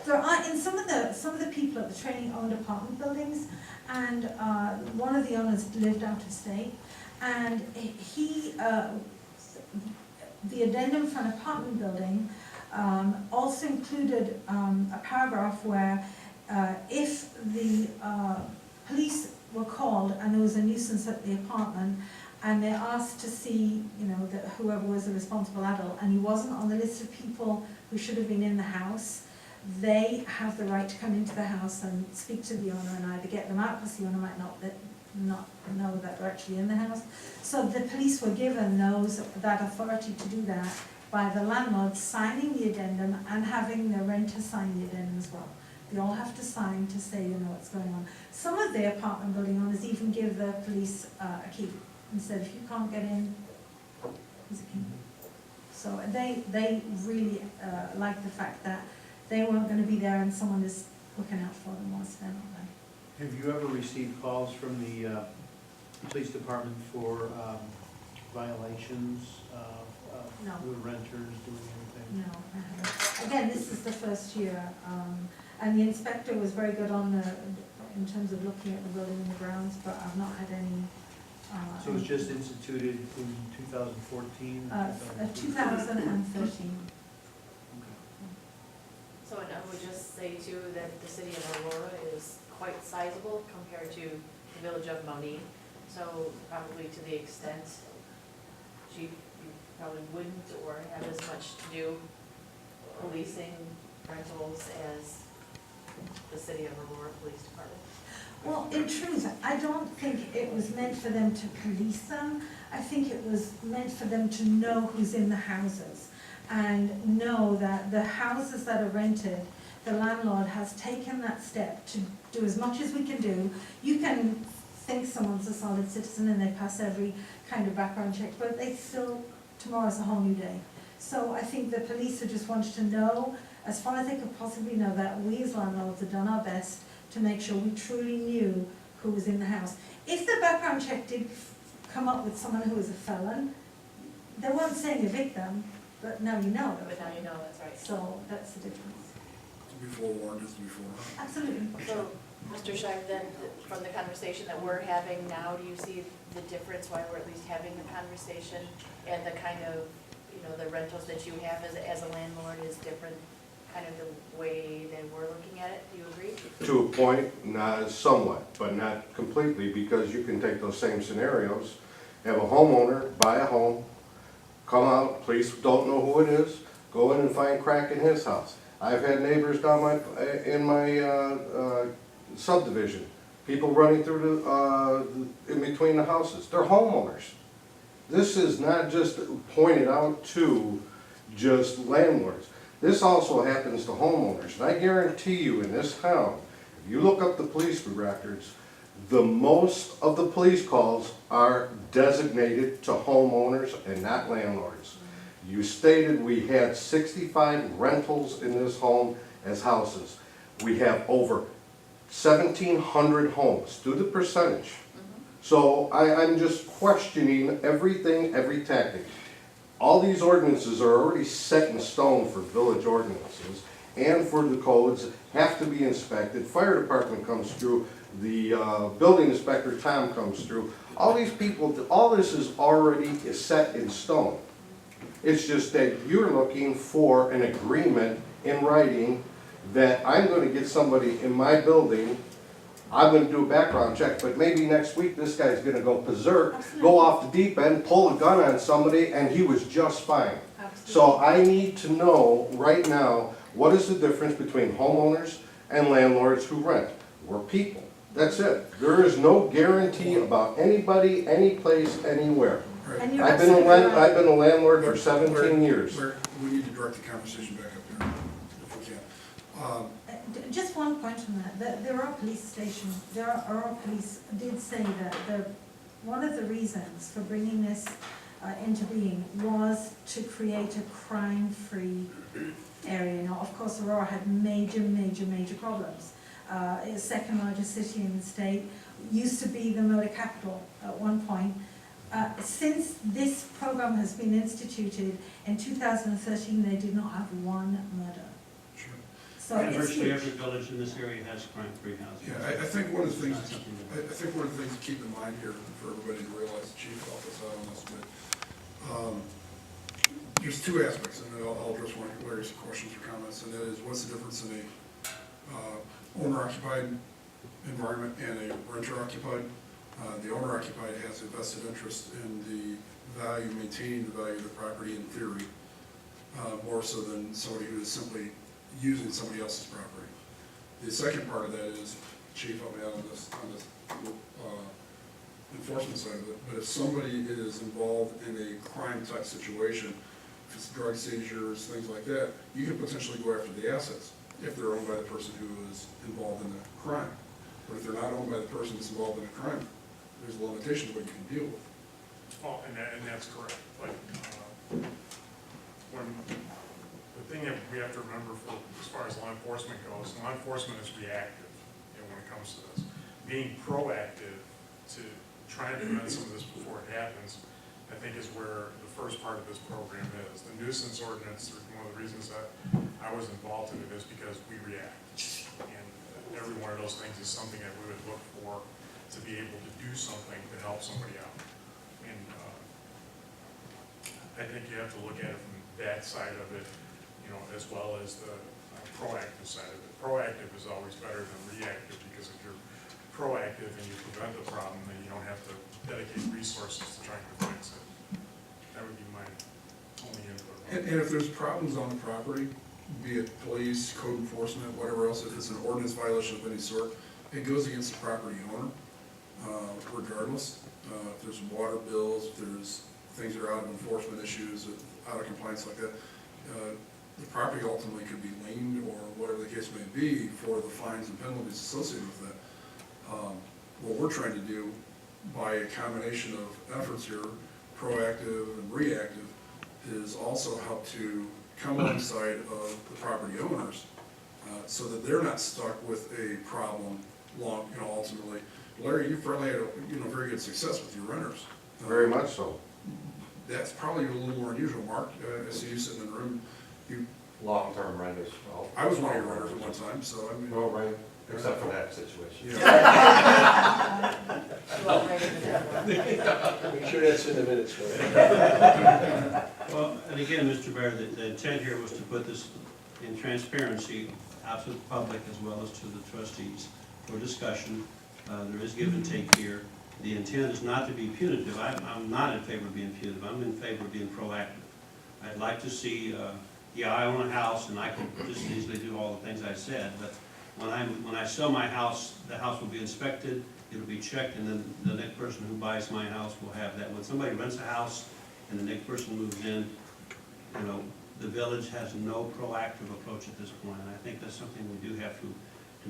There are, in some of the people at the training owned apartment buildings, and one of the owners lived out of state, and he, the addendum for an apartment building also included a paragraph where if the police were called and there was a nuisance at the apartment, and they asked to see, you know, whoever was the responsible adult, and he wasn't on the list of people who should have been in the house, they have the right to come into the house and speak to the owner and either get them out, because the owner might not know that they're actually in the house. So the police were given that authority to do that by the landlord signing the addendum and having the renter sign the addendum as well. They all have to sign to say, what's going on. Some of the apartment building owners even give the police a key and said, if you can't get in, here's a key. So they really like the fact that they weren't going to be there and someone is looking out for them whilst they're not there. Have you ever received calls from the police department for violations of No. the renters doing anything? No, I haven't. Again, this is the first year, and the inspector was very good in terms of looking at the building and the grounds, but I've not had any. So it was just instituted in 2014? 2013. So, and I would just say too that the city of Aurora is quite sizable compared to the village of Monee. So probably to the extent, chief, you probably wouldn't or have as much to do policing rentals as the city of Aurora Police Department. Well, in truth, I don't think it was meant for them to police them. I think it was meant for them to know who's in the houses and know that the houses that are rented, the landlord has taken that step to do as much as we can do. You can think someone's a solid citizen and they pass every kind of background check, but they still, tomorrow's a whole new day. So I think the police have just wanted to know, as far as they could possibly know, that we as landlords have done our best to make sure we truly knew who was in the house. If the background check did come up with someone who was a felon, they weren't saying evict them, but now you know. But now you know, that's right. So that's the difference. To be forewarned is to be forearmed. Absolutely. So, Mr. Scheib, then, from the conversation that we're having now, do you see the difference why we're at least having the conversation and the kind of, the rentals that you have as a landlord is different, kind of the way that we're looking at it? Do you agree? To a point, not somewhat, but not completely, because you can take those same scenarios, have a homeowner buy a home, come out, police don't know who it is, go in and find crack in his house. I've had neighbors down in my subdivision, people running through in between the houses. They're homeowners. This is not just pointed out to just landlords. This also happens to homeowners. And I guarantee you in this town, if you look up the police records, the most of the police calls are designated to homeowners and not landlords. You stated we had 65 rentals in this home as houses. We have over 1,700 homes. Do the percentage. So I'm just questioning everything, every tactic. All these ordinances are already set in stone for village ordinances and for the codes, have to be inspected. Fire department comes through, the building inspector, Tom, comes through. All these people, all this is already set in stone. It's just that you're looking for an agreement in writing that I'm going to get somebody in my building, I'm going to do a background check, but maybe next week this guy's going to go berserk, go off the deep end, pull a gun on somebody, and he was just fine. Absolutely. So I need to know right now, what is the difference between homeowners and landlords who rent? We're people. That's it. There is no guarantee about anybody, any place, anywhere. And you're I've been a absolutely right. I've been a landlord for 17 years. We need to direct the conversation back up there, if we can. Just one point on that. The Aurora Police Station, the Aurora Police did say that one of the reasons for bringing this into being was to create a crime-free area. Now, of course, Aurora had major problems. It's the second largest city in the state, used to be the motor capital at one point. Since this program has been instituted, in 2013, they did not have one murder. Sure. So And it's virtually huge. every village in this area has crime-free housing. Yeah, I think one of the things, It's not something I think one of the things to keep in mind here for everybody to realize, the chief helped us out on this, but there's two aspects, and I'll address one of Larry's questions or comments, and that is, what's the difference in a owner-occupied environment and a renter-occupied? The owner-occupied has a vested interest in the value, maintaining the value of the property in theory, more so than somebody who is simply using somebody else's property. The second part of that is, Chief, help me out on this enforcement side of it, but if somebody is involved in a crime type situation, if it's drug seizures, things like that, you can potentially go after the assets if they're owned by the person who is involved in the crime. But if they're not owned by the person that's involved in the crime, there's a limitation of what you can deal with. Oh, and that's correct, but, when, the thing that we have to remember for, as far as law enforcement goes, law enforcement is reactive, when it comes to this. Being proactive to try and prevent some of this before it happens, I think is where the first part of this program is. The nuisance ordinance, one of the reasons that I was involved in it is because we react. And every one of those things is something that we would look for to be able to do something to help somebody out. And I think you have to look at it from that side of it, as well as the proactive side of it. Proactive is always better than reactive, because if you're proactive and you prevent the problem, then you don't have to dedicate resources to trying to fix it. That would be my only input. And if there's problems on the property, be it police, code enforcement, whatever else, if it's an ordinance violation of any sort, it goes against the property owner, regardless. If there's water bills, if there's things that are out of enforcement issues, out of compliance like that, the property ultimately could be liened, or whatever the case may be, for the fines and penalties associated with that. What we're trying to do, by a combination of efforts here, proactive and reactive, is also help to come alongside of the property owners, so that they're not stuck with a problem ultimately. Larry, you've probably had very good success with your renters. Very much so. That's probably a little more unusual. Mark, I see you sitting in the room. Long-term renters. I was one of your renters at one time, so I mean. No, right, except for that situation. Yeah. Make sure that's in the minutes, right? Well, and again, Mr. Mayor, the intent here was to put this in transparency out to the public as well as to the trustees for discussion. There is give and take here. The intent is not to be punitive. I'm not in favor of being punitive. I'm in favor of being proactive. I'd like to see, I own a house and I can just easily do all the things I said, but when I sell my house, the house will be inspected, it'll be checked, and then the next person who buys my house will have that. When somebody rents a house and the next person moves in, the village has no proactive approach at this point, and I think that's something we do have to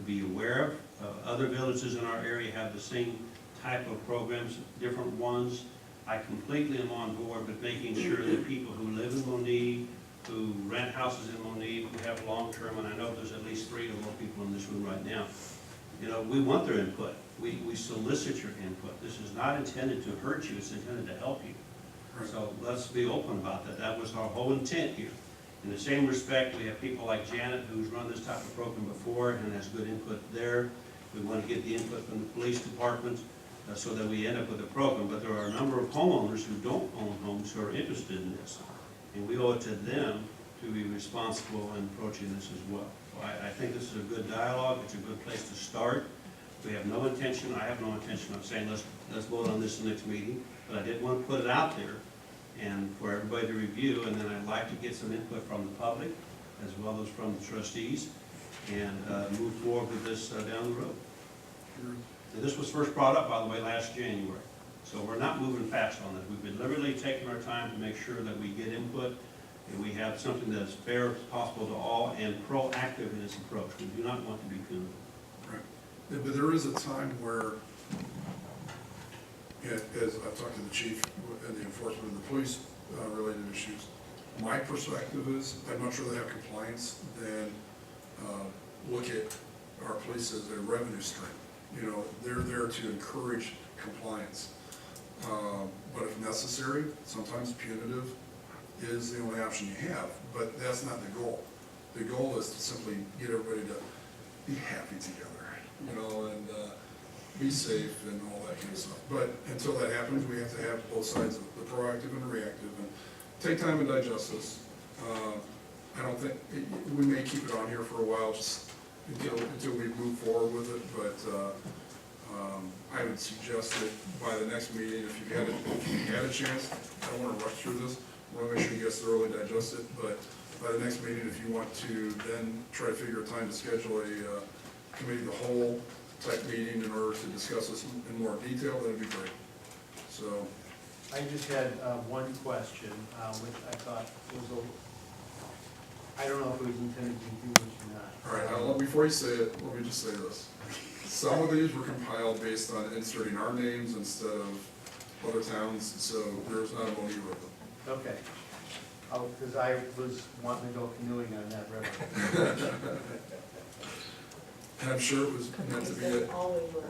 be aware of. Other villages in our area have the same type of programs, different ones. I completely am on board with making sure that people who live in Monee, who rent houses in Monee, who have long-term, and I know there's at least 3 or more people in this room right now, we want their input. We solicit your input. This is not intended to hurt you, it's intended to help you. So let's be open about that. That was our whole intent here. In the same respect, we have people like Janet, who's run this type of program before and has good input there. We want to get the input from the police department so that we end up with a program. But there are a number of homeowners who don't own homes who are interested in this. And we owe it to them to be responsible in approaching this as well. So I think this is a good dialogue. It's a good place to start. We have no intention, I have no intention of saying let's vote on this next meeting, but I did want to put it out there and for everybody to review, and then I'd like to get some input from the public as well as from the trustees and move forward with this down the road. And this was first brought up, by the way, last January. So we're not moving fast on this. We've deliberately taken our time to make sure that we get input and we have something that is fair as possible to all and proactive in its approach. We do not want to be punitive. Right. Yeah, but there is a time where, as I've talked to the chief and the enforcement of the police related issues, my perspective is I'd much rather have compliance than look at our police as a revenue stream. They're there to encourage compliance. But if necessary, sometimes punitive is the only option you have, but that's not the goal. The goal is to simply get everybody to be happy together, and be safe and all that kind of stuff. But until that happens, we have to have both sides, the proactive and the reactive, and take time and digest this. I don't think, we may keep it on here for a while, just until we move forward with it, but I would suggest that by the next meeting, if you had a chance, I don't want to rush through this, I want to make sure you guys thoroughly digest it, but by the next meeting, if you want to then try to figure a time to schedule a committee of the whole type meeting in order to discuss this in more detail, that'd be great. So, I just had one question, which I thought was I don't know if it was intended to be humorous or not. all right, before you say it, let me just say this. Some of these were compiled based on inserting our names instead of other towns, so there's not a Monee with them. Okay. Oh, because I was wanting to go canoeing on that river. And I'm sure it was meant to be it. Always were.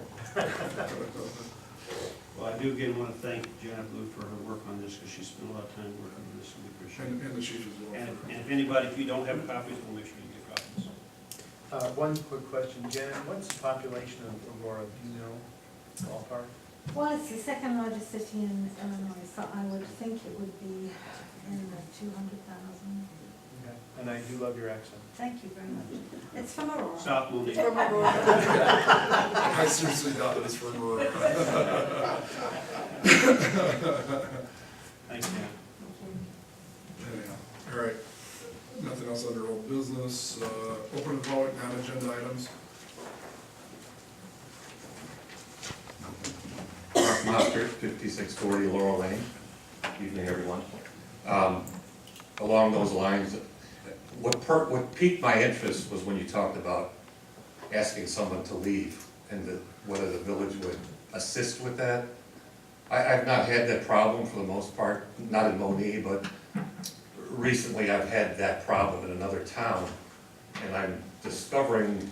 Well, I do again want to thank Janet Blue for her work on this, because she spent a lot of time working on this, and we appreciate it. And the chief as well. And if anybody, if you don't have copies, we'll make sure you get copies. One quick question, Janet, what's the population of Aurora, do you know, ballpark? Well, it's the second largest city in Illinois, so I would think it would be in the 200,000. Okay. And I do love your accent. Thank you very much. It's from Aurora. South Monee. From Aurora. I seriously doubt that it's for Aurora. Thanks, Dan. Anyhow, all right. Nothing else under old business. Open to public, non-agenda items. Mark Mostert, 5640 Laurel Lane. Evening, everyone. Along those lines, what piqued my interest was when you talked about asking someone to leave and whether the village would assist with that. I've not had that problem for the most part, not in Monee, but recently I've had that problem in another town, and I'm discovering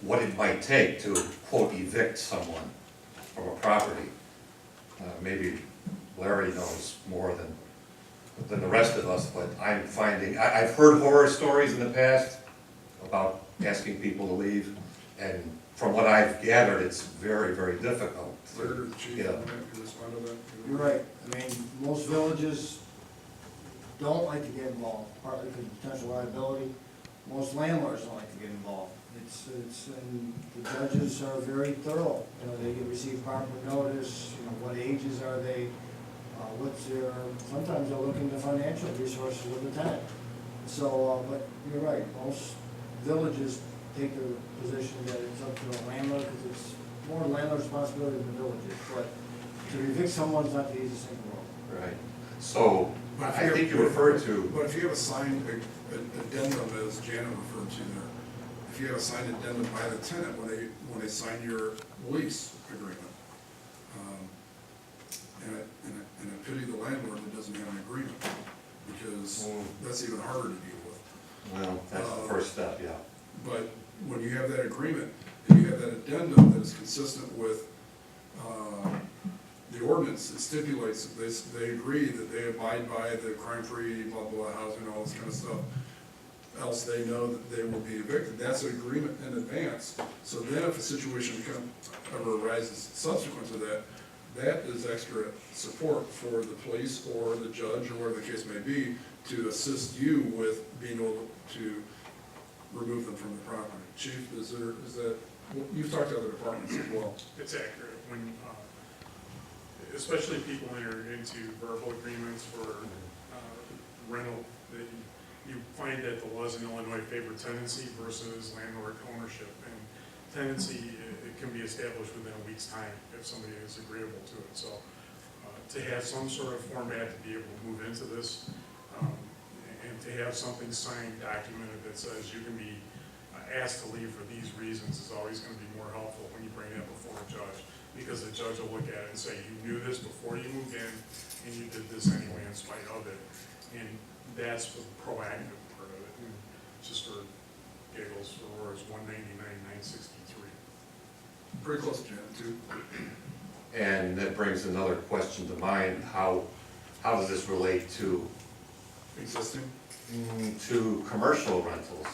what it might take to, quote, evict someone from a property. Maybe Larry knows more than the rest of us, but I'm finding, I've heard horror stories in the past about asking people to leave, and from what I've gathered, it's very, very difficult. Larry or the chief, Yeah. can respond to that? You're right. I mean, most villages don't like to get involved, partly because of potential liability. Most landlords don't like to get involved. And the judges are very thorough. You know, they receive proper notice, you know, what ages are they, sometimes they'll look into financial resources of the tenant. So, but you're right, most villages take the position that it's up to the landlord, because it's more landlord responsibility than the villages. But to evict someone's not the easiest thing in the world. Right. So, I think you referred to, But if you have a signed addendum, as Janet referred to there, if you have a signed addendum by the tenant when they sign your lease agreement, and I pity the landlord that doesn't have an agreement, because that's even harder to deal with. well, that's the first step, yeah. But when you have that agreement, and you have that addendum that is consistent with the ordinance, it stipulates that they agree that they abide by the crime-free, blah, blah, housing, all this kind of stuff, else they know that they will be evicted. That's an agreement in advance. So then if a situation ever arises subsequent to that, that is extra support for the police or the judge, or whatever the case may be, to assist you with being able to remove them from the property. Chief, is that, well, you've talked to other departments as well. It's accurate. When, especially people enter into verbal agreements for rental, you find that the laws in Illinois favor tenancy versus landlord ownership. And tenancy, it can be established within a week's time if somebody is agreeable to it. So to have some sort of format to be able to move into this, and to have something signed, documented that says you can be asked to leave for these reasons is always going to be more helpful when you bring that before a judge, because the judge will look at it and say, you knew this before you moved in, and you did this anyway in spite of it. And that's the proactive part of it. And just for giggles, Aurora's 199,963. Pretty close to Jan, too. And that brings another question to mind, how does this relate to Existing? to commercial rentals?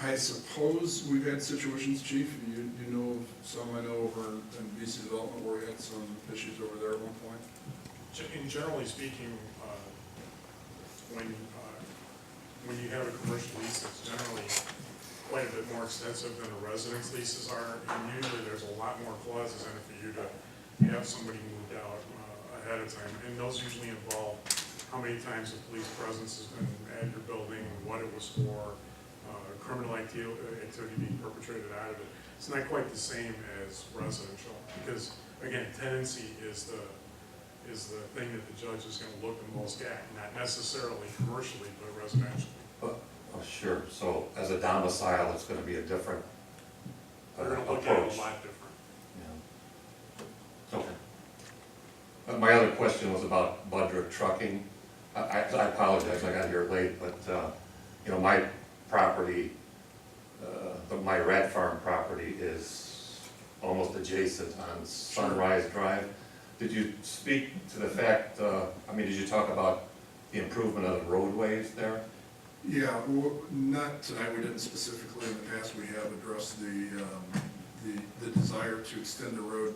I suppose we've had situations, Chief, you know of some, I know over in BC Development where we had some issues over there at one point. And generally speaking, when you have a commercial lease, it's generally quite a bit more extensive than a residence leases are, and usually there's a lot more clauses in it for you to have somebody moved out ahead of time, and those usually involve how many times the police presence has been at your building, what it was for, criminal activity being perpetrated out of it. It's not quite the same as residential, because, again, tenancy is the thing that the judge is gonna look the most at, not necessarily commercially, but residentially. Oh, sure, so as a domicile, it's gonna be a different They're gonna look at it approach. a lot different. Yeah. Okay. My other question was about Budrick Trucking. I apologize, I got here late, but, you know, my property, my Rat Farm property is almost adjacent on Sunrise Drive. Did you speak to the fact, did you talk about the improvement of the roadways there? Yeah, not tonight, we didn't specifically. In the past, we have addressed the desire to extend the road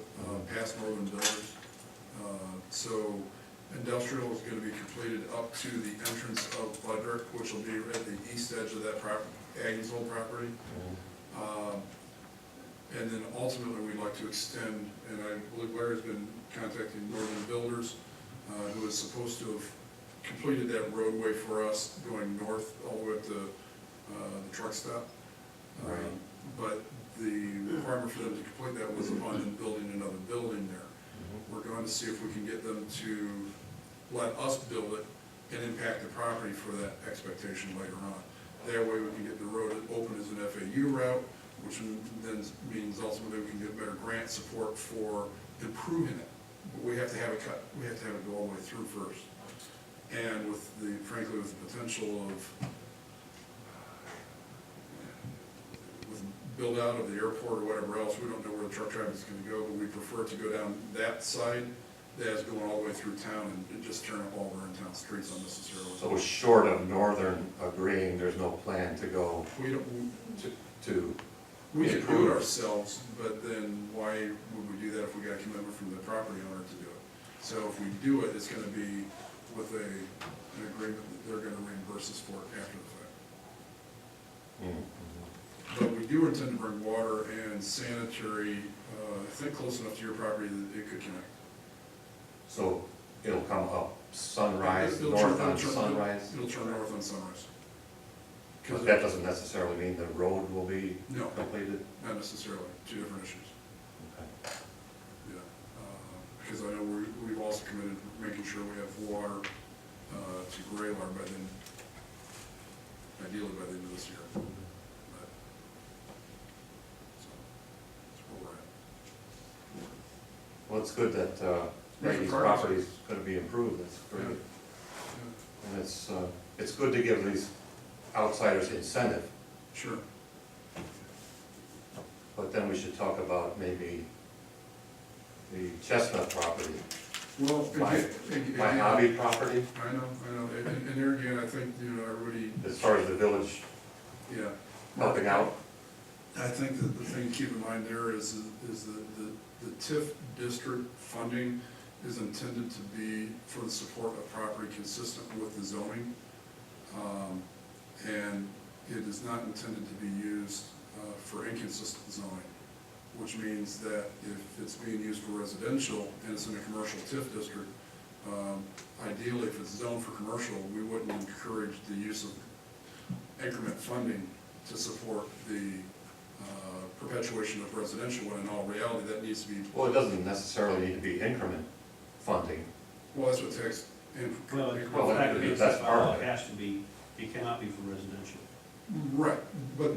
past Northern Builders. So industrial is gonna be completed up to the entrance of Budrick, which will be at the east edge of that property, Agnes' old property. And then ultimately, we'd like to extend, and I believe Larry's been contacting Northern Builders, who is supposed to have completed that roadway for us going north all the way up to the truck stop. Right. But the requirement for them to complete that was upon them building another building there. We're going to see if we can get them to let us build it and impact the property for that expectation later on. That way we can get the road open as an FAU route, which then means ultimately we can get better grant support for improving it. But we have to have it cut, we have to have it go all the way through first. And frankly, with the potential of, with build out of the airport or whatever else, we don't know where the truck traffic is gonna go, but we prefer to go down that side that's going all the way through town and just turn up all our in-town streets unnecessarily. So short of Northern agreeing, there's no plan to go We don't, to we could do it ourselves, but then why would we do that if we got a commitment from the property owner to do it? So if we do it, it's gonna be with an agreement that they're gonna reimburse us for it after the fact. But we do intend to bring water and sanitary, I think close enough to your property that it could connect. So it'll come up Sunrise, It'll north turn- on Sunrise? It'll turn north on Sunrise. But that doesn't necessarily mean the road will be No. completed? Not necessarily, two different issues. Okay. Yeah, because I know we've also committed to making sure we have water to Graylar by then, ideally by the end of this year. But, so, that's where we're at. Well, it's good that Brady's property is gonna be improved, that's great. Yeah. And it's good to give these outsiders incentive, Sure. but then we should talk about maybe the Chestnut property, Well, my hobby property, I know, and there again, I think, everybody, as far as the village yeah. helping out. I think that the thing to keep in mind there is the TIF district funding is intended to be for the support of property consistent with the zoning. And it is not intended to be used for inconsistent zoning, which means that if it's being used for residential and it's in a commercial TIF district, ideally, if it's zoned for commercial, we wouldn't encourage the use of increment funding to support the perpetuation of residential, when in all reality, that needs to be, Well, it doesn't necessarily need to be increment funding. well, that's what tax. Well, Well, the fact that that's part of it it. has to be, it cannot be for residential. Right, but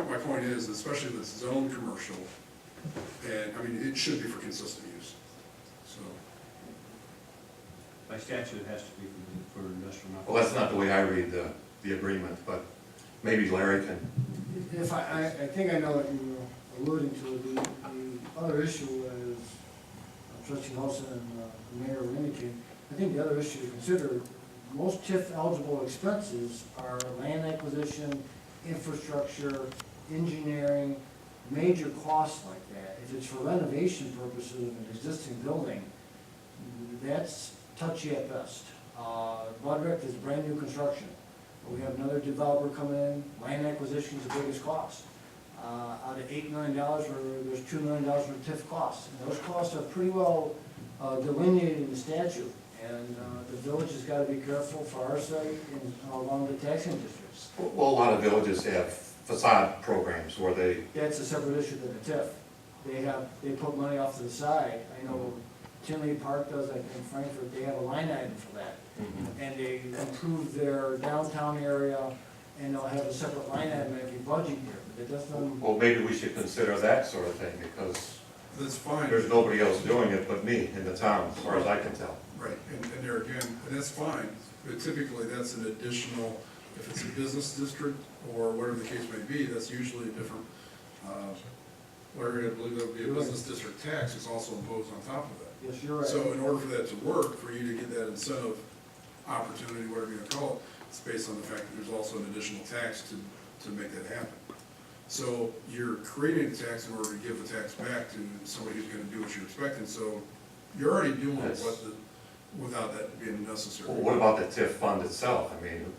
my point is, especially if it's zoned commercial, and, it should be for consistent use, so. By statute, it has to be for industrial. not for- Well, that's not the way I read the agreement, but maybe Larry can. If I think I know what you were alluding to, the other issue is, trustee Nelson and the mayor were indicating, I think the other issue to consider, most TIF eligible expenses are land acquisition, infrastructure, engineering, major costs like that. If it's for renovation purposes of an existing building, that's touchy at best. Budrick is brand new construction. We have another developer coming in, land acquisition is the biggest cost. Out of $8 million, there's $2 million for TIF costs. And those costs are pretty well delineated in the statute. And the village has got to be careful for our sake and along the taxing districts. Well, a lot of villages have facade programs where they, That's a separate issue than the TIF. They put money off to the side. I know Tinley Park does it in Frankfurt, they have a line item for that. And they improve their downtown area, and they'll have a separate line item every budget year. But it doesn't, well, maybe we should consider that sort of thing, because That's fine. there's nobody else doing it but me in the town, as far as I can tell. Right, and there again, and that's fine, but typically that's an additional, if it's a business district or whatever the case may be, that's usually a different, where I believe that would be a business district tax is also imposed on top of that. yes, you're right. So in order for that to work, for you to get that incentive opportunity, whatever you want to call it, it's based on the fact that there's also an additional tax to make that happen. So you're creating a tax in order to give the tax back to somebody who's gonna do what you're expecting, so you're already doing Yes. without that being necessary. Well, what about the TIF fund itself? I mean,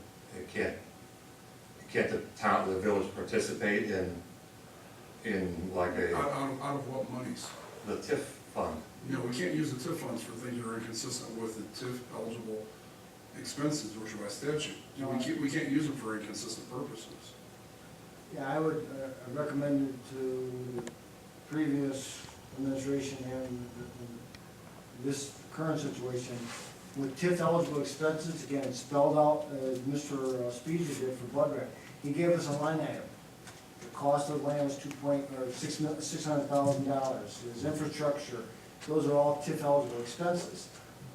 can't the town, the village participate in like Out of what monies? the TIF fund? No, we can't use the TIF funds for things that are inconsistent with the TIF eligible expenses, which are by statute. We can't use them for inconsistent purposes. Yeah, I would recommend it to the previous administration and this current situation. With TIF eligible expenses, again, it's spelled out as Mr. Speecher did for Bud Rec. He gave us a line item. The cost of the land was $600,000. His infrastructure, those are all TIF eligible expenses.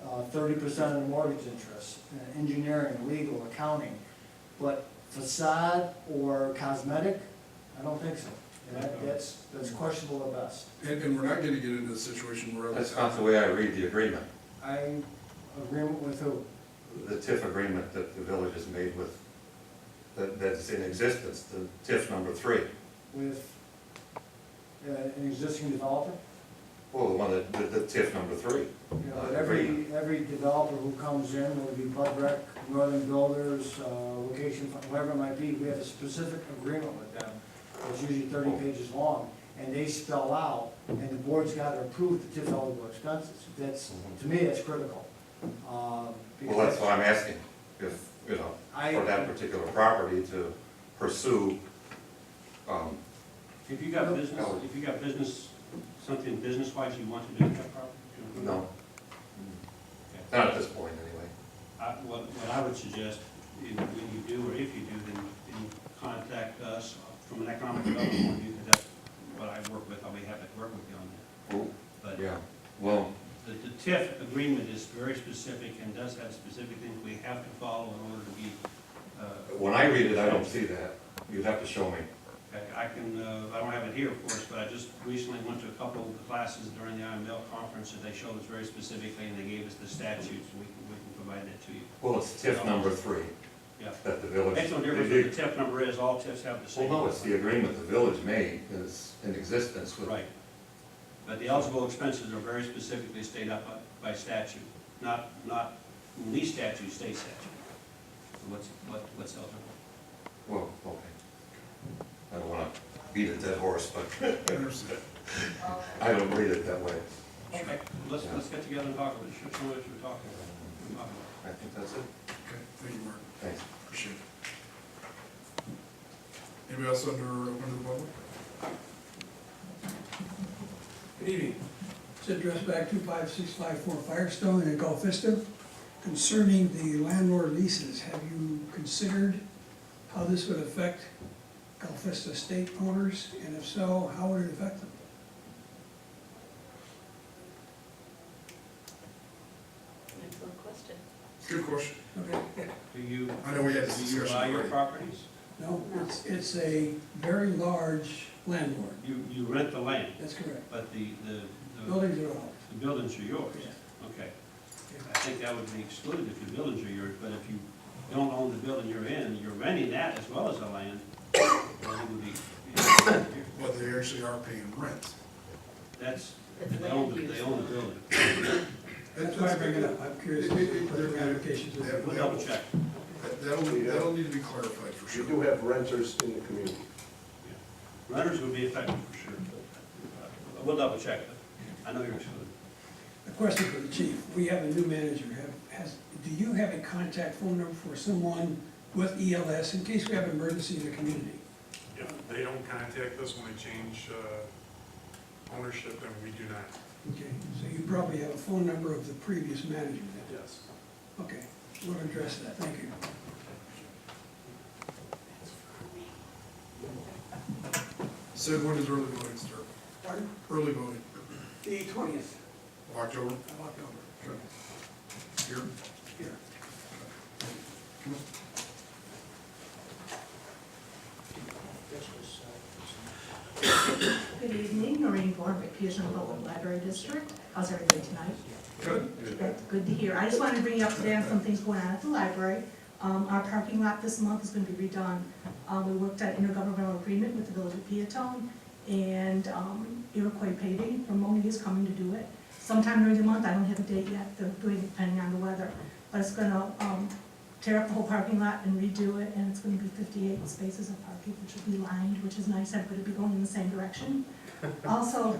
30% of the mortgage interest, engineering, legal, accounting. But facade or cosmetic, I don't think so. And that's questionable at best. And we're not gonna get into a situation where. That's not the way I read the agreement. Agreement with who? The TIF agreement that the village has made with, that's in existence, the TIF number 3. With an existing developer? Well, the one the TIF number 3. You know, every developer who comes in, whether it be Bud Rec, Northern Builders, Location, whatever it might be, we have a specific agreement with them. It's usually 30 pages long, and they spell out, and the board's got to approve the TIF eligible expenses. That's, to me, that's critical. Well, that's why I'm asking, if, you know, for that particular property to pursue, If you got business, something business-wise you want to do with that property? no. Not at this point, anyway. What I would suggest, when you do, or if you do, then you contact us from an economic development point of view, because that's what I work with, I'll be happy to work with you on that. Well, But yeah, well, the TIF agreement is very specific and does have specific things we have to follow in order to be. when I read it, I don't see that. You'd have to show me. I can, I don't have it here, of course, but I just recently went to a couple of classes during the IML conference, and they showed us very specifically, and they gave us the statutes, and we can provide that to you. Well, it's TIF number 3 Yeah. that the village. Makes no difference what the TIF number is, all TIFs have the same. Well, no, it's the agreement the village made is in existence with. Right. But the eligible expenses are very specifically stated up by statute, not lease statute, state statute. What's eligible. Well, okay. I don't want to beat a dead horse, but I don't read it that way. Okay, let's get together and talk about it, show what you're talking about. I think that's it. Okay, thank you, Mark. Thanks. Appreciate it. Anybody else under the public? Good evening. It's addressed back 25654 Firestone in Gulf Vista. Concerning the landlord leases, have you considered how this would affect Gulf Vista state owners? And if so, how would it affect them? Excellent question. Good question. Okay. I know we had this Do you discussion buy your already. properties? No, it's a very large landlord. You rent the land, That's correct. but the Buildings are all. buildings are yours. Okay. I think that would be excluded if the buildings are yours, but if you don't own the building you're in, you're renting that as well as the land, then it would be. But they actually are paying rent. They own the building. That's why I bring it up. I'm curious what the ramifications would be. We'll double check. That'll need to be clarified for We sure. do have renters in the community. Renters would be affected for sure. We'll double check it. I know you're excluded. The question for the chief. We have a new manager. Do you have a contact phone number for someone with ELS in case we have an emergency in the community? If they don't contact us when they change ownership, then we do not. Okay, so you probably have a phone number of the previous manager then? Yes. Okay, we'll address that. Thank you. Sid, when does early voting start? Pardon? Early voting, The 20th of October? of October. Okay. Here? Here. Come on. Good evening, Noreen Bourne, Fusion Public Library District. How's everybody tonight? Good. That's good to hear. I just wanted to bring you up to date on some things going on at the library. Our parking lot this month is going to be redone. We worked out intergovernmental agreement with the village of Peatone, and Iroquois Paving from Monee is coming to do it. Sometime during the month, I don't have a date yet, they're doing it depending on the weather, but it's gonna tear up the whole parking lot and redo it, and it's gonna be 58 spaces of parking, which will be lined, which is nice, everybody will be going in the same direction. Also,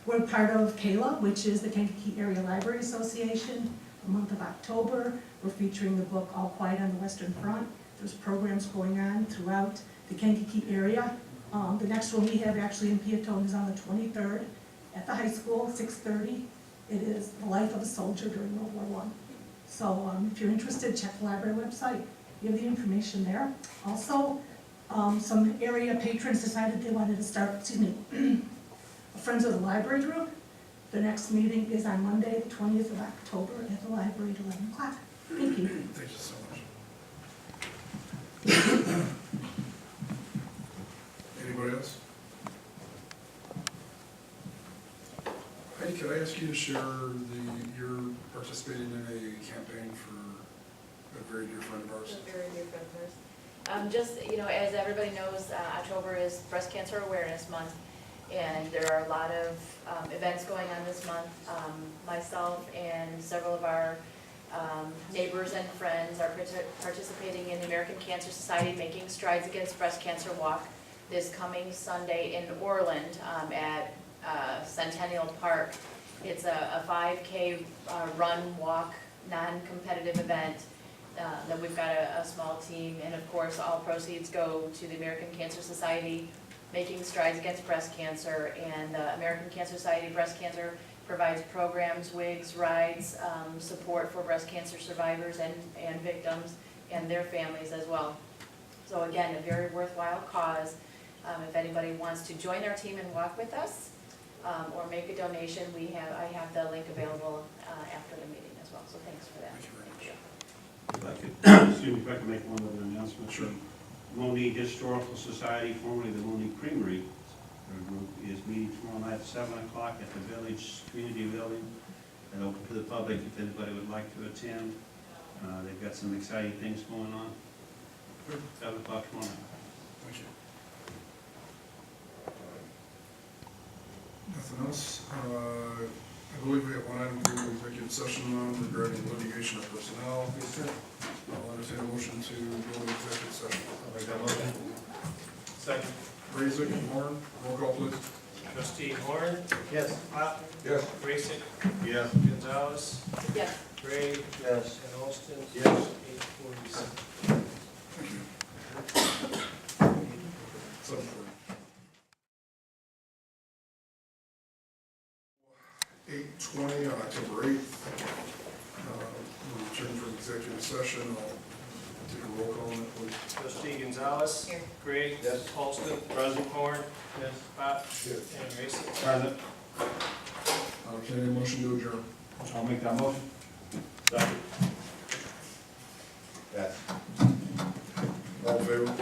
we're part of CALA, which is the Kankakee Area Library Association. The month of October, we're featuring the book All Quiet on the Western Front. There's programs going on throughout the Kankakee area. The next one we have actually in Peatone is on the 23rd at the high school, 6:30. It is the life of a soldier during World War I. So if you're interested, check the library website. You have the information there. Also, some area patrons decided they wanted to start, a Friends of the Library group. The next meeting is on Monday, the 20th of October at the library at 11 o'clock. Thank you. Thank you so much. Anybody else? Heidi, could I ask you to share you're participating in a campaign for a very dear friend of ours? A very dear friend of ours. Just, as everybody knows, October is Breast Cancer Awareness Month, and there are a lot of events going on this month. Myself and several of our neighbors and friends are participating in the American Cancer Society Making Strides Against Breast Cancer Walk this coming Sunday in Orland at Centennial Park. It's a 5K run, walk, non-competitive event. That we've got a small team, and of course all proceeds go to the American Cancer Society Making Strides Against Breast Cancer, and the American Cancer Society Breast Cancer provides programs, wigs, rides, support for breast cancer survivors and victims and their families as well. So again, a very worthwhile cause. If anybody wants to join our team and walk with us or make a donation, I have the link available after the meeting as well, so thanks for that. Thank you very much. If I could, excuse me, if I could make one other announcement. Sure. Monee Historical Society, formerly the Monee Creamery group, is meeting tomorrow night at 7 o'clock at the Village Community Building, and open to the public if anybody would like to attend. They've got some exciting things going on. 7 o'clock tomorrow night. Thank you. Nothing else? I believe we have one item for executive session on regarding litigation of personnel. Yes, sir. I'll entertain a motion to go into executive session. I'll make that motion. Second. Raisik, Horn, roll call please. Trustee Horn? Yes. Pop? Yes. Raisik? Yes. Gonzalez? Yes. Gray? Yes. And Olston? Yes. 8:47. Thank you. 7:40. 8:20 on October 8th. We'll return from executive session. I'll take a roll call on it, please. Trustee Gonzalez? Here. Gray? Yes. Olston? Present. Horn? Yes. Pop? Yes. And Raisik? Present. Okay, motion to adjourn. I'll make that motion. Second. Yes. All in favor?